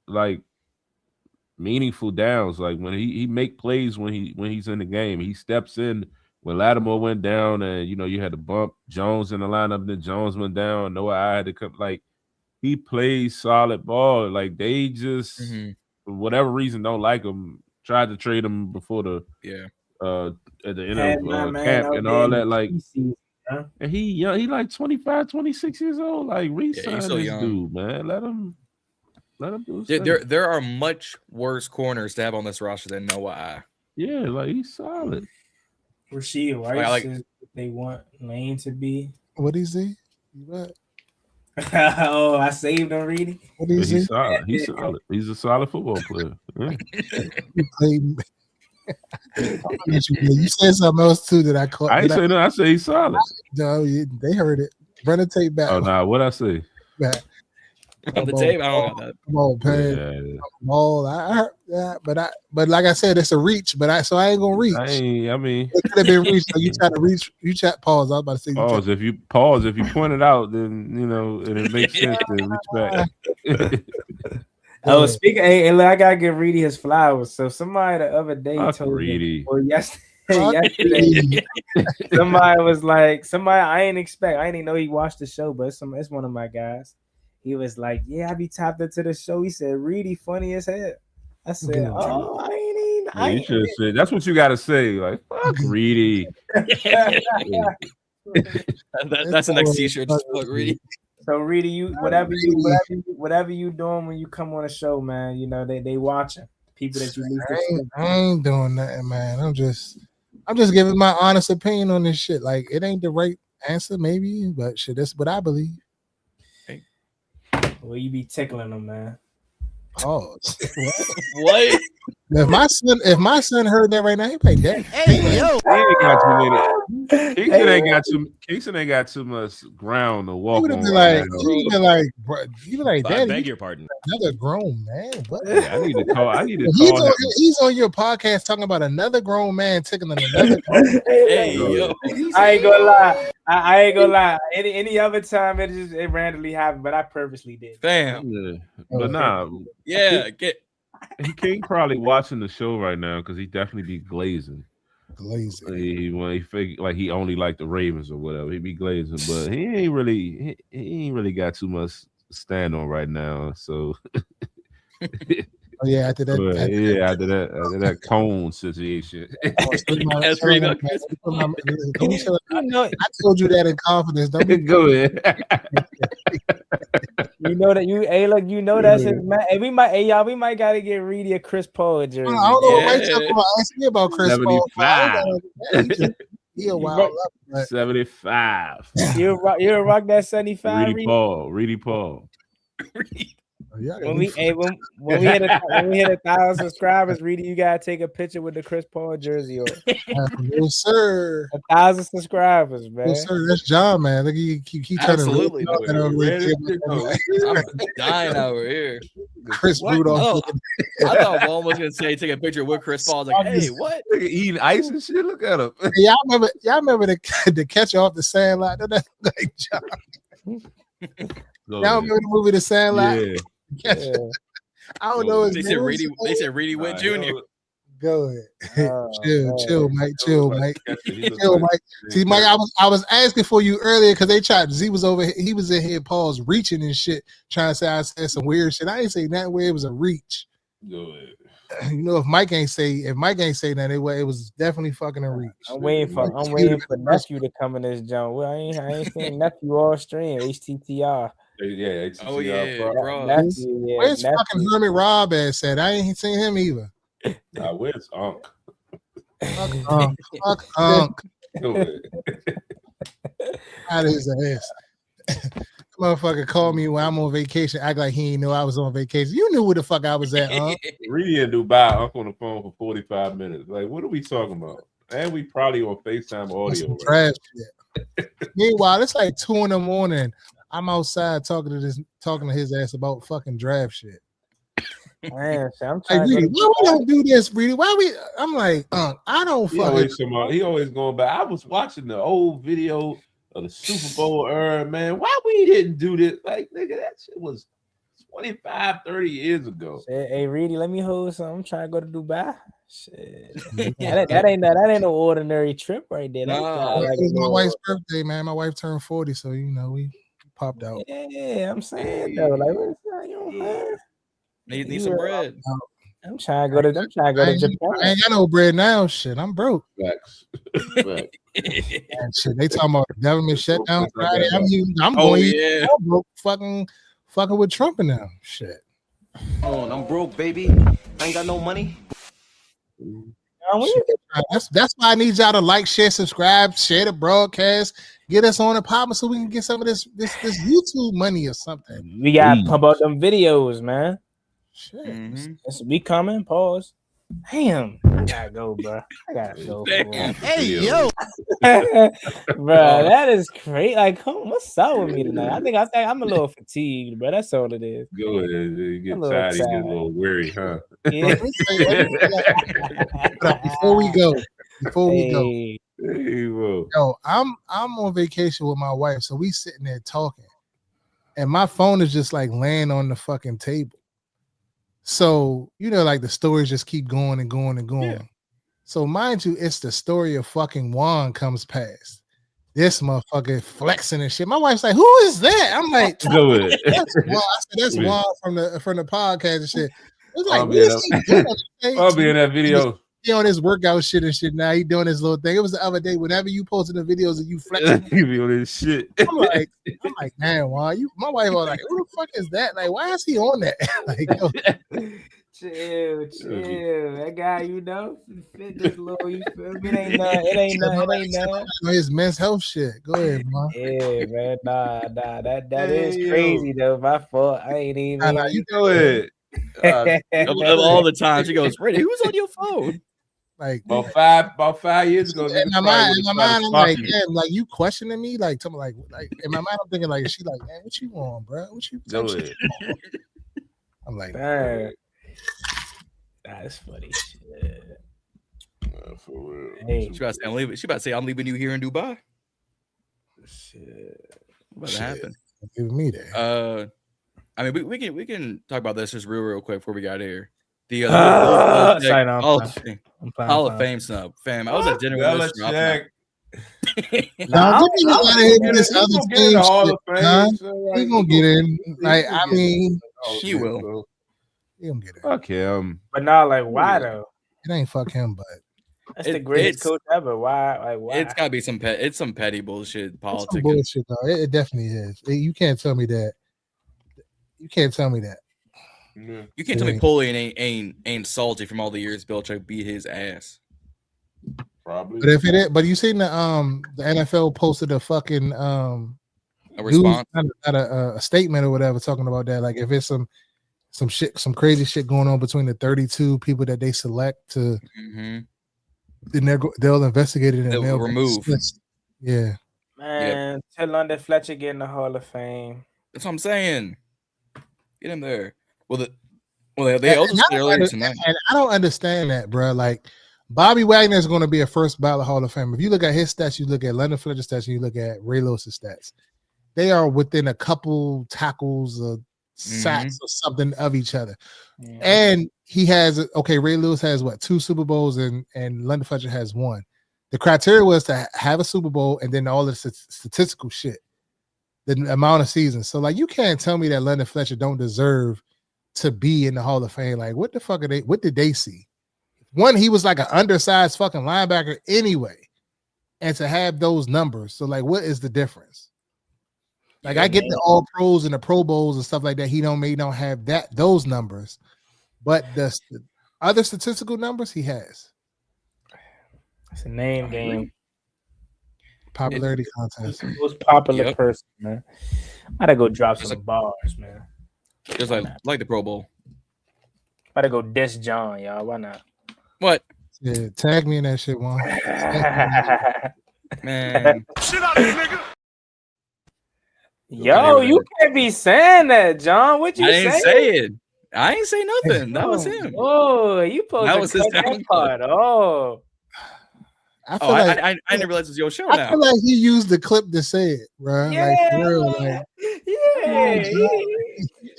like meaningful downs. Like when he make plays when he's in the game, he steps in. When Lattimore went down, and you had to bump Jones in the lineup, then Jones went down. Noah had to come. Like he plays solid ball. Like they just for whatever reason don't like him. Tried to trade him before the at the end of camp and all that. Like, and he young, he like 25, 26 years old. Like re-sign this dude, man. Let him do his thing. There are much worse corners to have on this roster than Noah. Yeah, like he's solid. Rasheed Rice is what they want Lane to be. What is he? What? Oh, I saved him, Reedie. What is he? He's solid. He's solid. He's a solid football player. Yeah. You said something else too that I caught. I ain't say no. I say he's solid. No, they heard it. Run the tape back. Oh no, what I say? Back. On the tape, I don't know that. Come on, Pan. Ball. I heard that, but like I said, it's a reach. But I ain't gonna reach. I mean, it could have been reached. So you try to reach. You chat. Pause. I was about to say. Pause. If you point it out, then and it makes sense to reach back. Oh, speaking, hey, look, I gotta give Reedie his flowers. So somebody the other day Fuck told Reedie. me, or yesterday, somebody was like, I ain't even know he watched the show, but it's one of my guys. He was like, yeah, I be tapped into the show. He said, Reedie funny as hell. I said, oh, You should have said, that's what you got to say. Like, fuck Reedie. That's the next t-shirt. Just fuck Reedie. So Reedie, you whatever you doing when you come on a show, man, you know they watching people that you need. I ain't doing nothing, man. I'm just giving my honest opinion on this shit. Like, it ain't the right answer, maybe, but shit, that's what I believe. Hey. Well, you be tickling them, man. Oh, what? If my son heard that right now, he play dead. Hey, yo. Kingston ain't got too much ground to walk on. You be like, Daddy, I beg your pardon. Another grown man. What? Yeah, I need to call him. He's on your podcast talking about another grown man tickling another grown. Hey, yo. I ain't gonna lie. I ain't gonna lie. Any other time it randomly happened, but I purposely did. Fam. Yeah. But nah. Yeah, King probably watching the show right now because he definitely be glazing. When he fake like he only like the Ravens or whatever, he be glazing, but he ain't really got too much to stand on right now. So after that cone situation. I told you that in confidence. Don't be go ahead. You know that that's his man. Hey, we might gotta get Reedie a Chris Paul jersey. I don't know what talking about. Ask me about Chris 75. Paul. He a wild up. 75. You rock that 75. Reedie Paul. When we hit 1,000 subscribers, Reedie, you gotta take a picture with the Chris Paul jersey on. Yes, sir. 1,000 subscribers, man. Yes, sir. That's John, man. Look, he trying Absolutely. to I'm dying over here. Chris Rudolph. I thought Juan was gonna say take a picture with Chris Paul. I was like, hey, what? Eating ice and shit. Look at him. Y'all remember the catch off the Sandlot? That's like John. Y'all remember the movie The Sandlot? Yeah. I don't know. They said Reedie Witt Jr. Go ahead. Chill, Mike. Chill, Mike. See, Mike, I was asking for you earlier because they tried. Z was over. He was in here, Paul's reaching and shit, trying to say I said some weird shit. I ain't say that way. It was a reach. Go ahead. You know, if Mike ain't say that, it was definitely fucking a reach. I'm waiting for nephew to come in this jump. Well, I ain't seen nephew all stream HTTR. Yeah, oh yeah, bro. Where's fucking Hermit Rob ass at? I ain't seen him either. Where's Unc? Fuck Unc. Out of his ass. Motherfucker called me when I'm on vacation, act like he ain't know I was on vacation. You knew where the fuck I was at, huh? Reedie in Dubai, Unc on the phone for 45 minutes. Like, what are we talking about? And we probably on FaceTime audio. Trash shit. Meanwhile, it's like 2 a.m. I'm outside talking to his ass about fucking draft shit. Man, I'm like, Reedie, why we don't do this, Reedie? I'm like, I don't fucking. He always going back. I was watching the old video of the Super Bowl era, man. Why we didn't do this? Like, nigga, that shit was 25, 30 years ago. Hey, Reedie, let me hold something. I'm trying to go to Dubai. Shit. that ain't no ordinary trip right there. It was my wife's birthday, man. My wife turned 40, so we popped out. Yeah, I'm saying though, like, you know, need some bread. I'm trying to go to Japan. I ain't got no bread now. Shit, I'm broke. Facts. And shit, they talking about the government shutdown Friday. I'm broke, fucking with Trump now. Shit. I'm broke, baby. I ain't got no money. That's why I need y'all to like, share, subscribe, share the broadcast, get us on the pop so we can get some of this YouTube money or something. We gotta pump out them videos, man. Shit. Mm-hmm. We coming. Pause. Damn, I gotta go, bro. I gotta go. Hey, yo, bro, that is crazy. Like, what's up with me tonight? I think I'm a little fatigued, bro. That's all it is. Go ahead. You get tired. You get a little weary, huh? Yeah. Before we go, Hey, yo, I'm on vacation with my wife, so we sitting there talking, and my phone is just like laying on the fucking table. So, like the stories just keep going and going and going. Yeah. So, mind you, it's the story of fucking Juan comes past. This motherfucker flexing and shit. My wife's like, "Who is that?" I'm like, Do it. "That's Juan." I said, "That's Juan from the podcast and shit." It's like, I'll what be is he doing? I'll be in that video. He on his workout shit and shit now. He doing his little thing. It was the other day. Whenever you posted the videos of you flexing, He be on this shit. I'm like, man, Juan, my wife was like, "Who the fuck is that? Like, why is he on that?" Like, yo, chill. That guy, fitness little, you feel me? It ain't nothing. His men's health shit. Go ahead, man. Yeah, man. Nah. That is crazy though. My fault. I ain't even. Nah, you Go ahead. Of all the time, she goes, "Ready? Who's on your phone?" Like about 5 years ago. in my mind, I'm like, damn, like you questioning me, like tell me, like in my mind, I'm thinking like, she like, man, what you want, bro? What you? Go ahead. I'm like, man. That's funny shit. For real. Hey, She about to say, I'm leaving you here in Dubai. shit. What's about to happen? give me that. I mean, we can talk about this just real quick before we got here. The Sorry, no, I'm fine. Hall of Fame snub, fam. I was at dinner with this. Now, give me a lot of hate in this other team shit. He gonna get in. Like, I mean, He will. he gonna get in. Fuck him. But now, like, why though? It ain't fuck him, but That's the greatest coach ever. Why? Like, why? It's gotta be some petty bullshit it's politics. some bullshit though. It definitely is. You can't tell me that. You can't tell me that. You can't tell me Polian ain't salty from all the years Belichick beat his ass. Probably. But if it is, but you seen the NFL posted a fucking A response. not a statement or whatever talking about that. Like if it's some shit, some crazy shit going on between the 32 people that they select to, then they'll investigate it and they'll remove. Yeah, Man, tell London Fletcher get in the Hall of Fame. That's what I'm saying. Get him there. They also said earlier tonight. And I don't understand that, bro. Like Bobby Wagner is going to be a first ballot Hall of Fame. If you look at his stats, you look at London Fletcher's stats, and you look at Ray Lewis's stats. They are within a couple tackles or sacks or something of each other. Yeah. And he has Ray Lewis has 2 Super Bowls and London Fletcher has 1. The criteria was to have a Super Bowl and then all the statistical shit, the amount of seasons. So like you can't tell me that London Fletcher don't deserve to be in the Hall of Fame. Like what the fuck are they? What did they see? One, he was like an undersized fucking linebacker anyway, and to have those numbers. So like, what is the difference? Like I get the All Pros and the Pro Bowls and stuff like that. He don't have those numbers, but the other statistical numbers he has. It's a name game. Popularity contest. Most popular person, man. I gotta go drop some bars, man. Just like the Pro Bowl. I gotta go diss John, y'all. Why not? What? Yeah, tag me in that shit, Juan. Man. Shit out of this nigga. Yo, you can't be saying that, John. What you say? I didn't say it. I ain't say nothing. That was him. Oh, you posted that part. Oh. I feel like I didn't realize it was your show. I feel like he used the clip to say it, bro. Yeah, like for real, like, you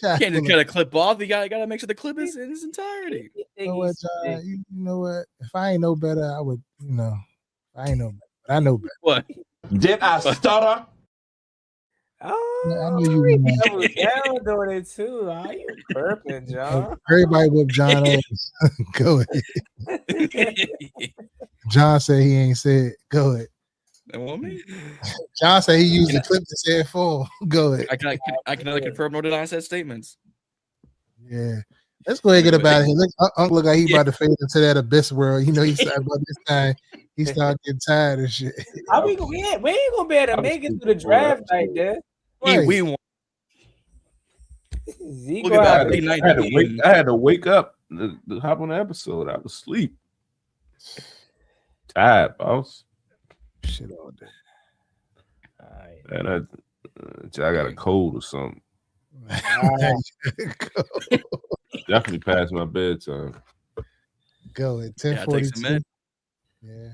can't just cut a clip off. You gotta make sure the clip is in its entirety. You know what, John? You know what? If I ain't no better, I would. I ain't no better. But I know better. What? Did I stutter? Oh, I knew you was down doing it too. Are you burping, John? Everybody with John Owens. Go ahead. John said he ain't said. Go ahead. That want me? John said he used the clip to say it full. Go ahead. I can neither confirm nor deny said statements. Yeah. Let's go ahead and get about it. Look, Uncle look like he about to fade into that abyss world. You know, he started about this time. He started getting tired of shit. We ain't gonna be able to make it through the draft like that. Right. We won. Look at that. I had to wake up to hop on the episode. I was asleep. Tired, boss. Shit all day. And I got a cold or something. Definitely past my bedtime. Go at 10:42. Yeah.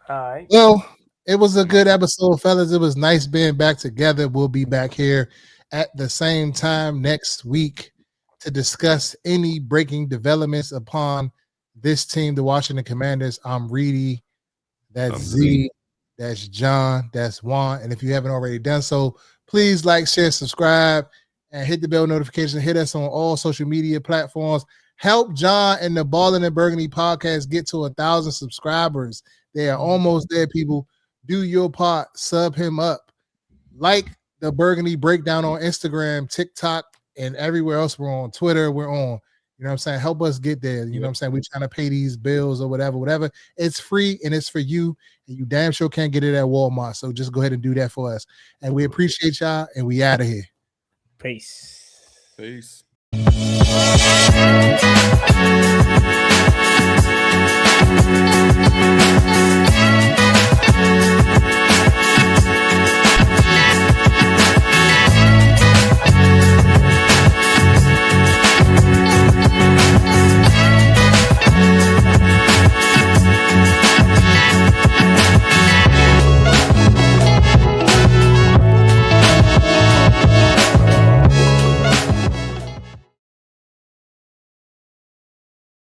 All right. Well, it was a good episode, fellas. It was nice being back together. We'll be back here at the same time next week. to discuss any breaking developments upon this team, the Washington Commanders. I'm Reedie. That's Z. That's John. That's Juan. And if you haven't already done so, please like, share, subscribe, and hit the bell notification. Hit us on all social media platforms. Help John and the Ballin' and Burgundy podcast get to 1,000 subscribers. They are almost there, people. Do your part. Sub him up. Like the Burgundy Breakdown on Instagram, TikTok, and everywhere else. We're on Twitter. We're on. You know what I'm saying? Help us get there. You know what I'm saying? We're trying to pay these bills or whatever. It's free and it's for you. And you damn sure can't get it at Walmart. So just go ahead and do that for us. And we appreciate y'all. And we out of here. Peace. Peace.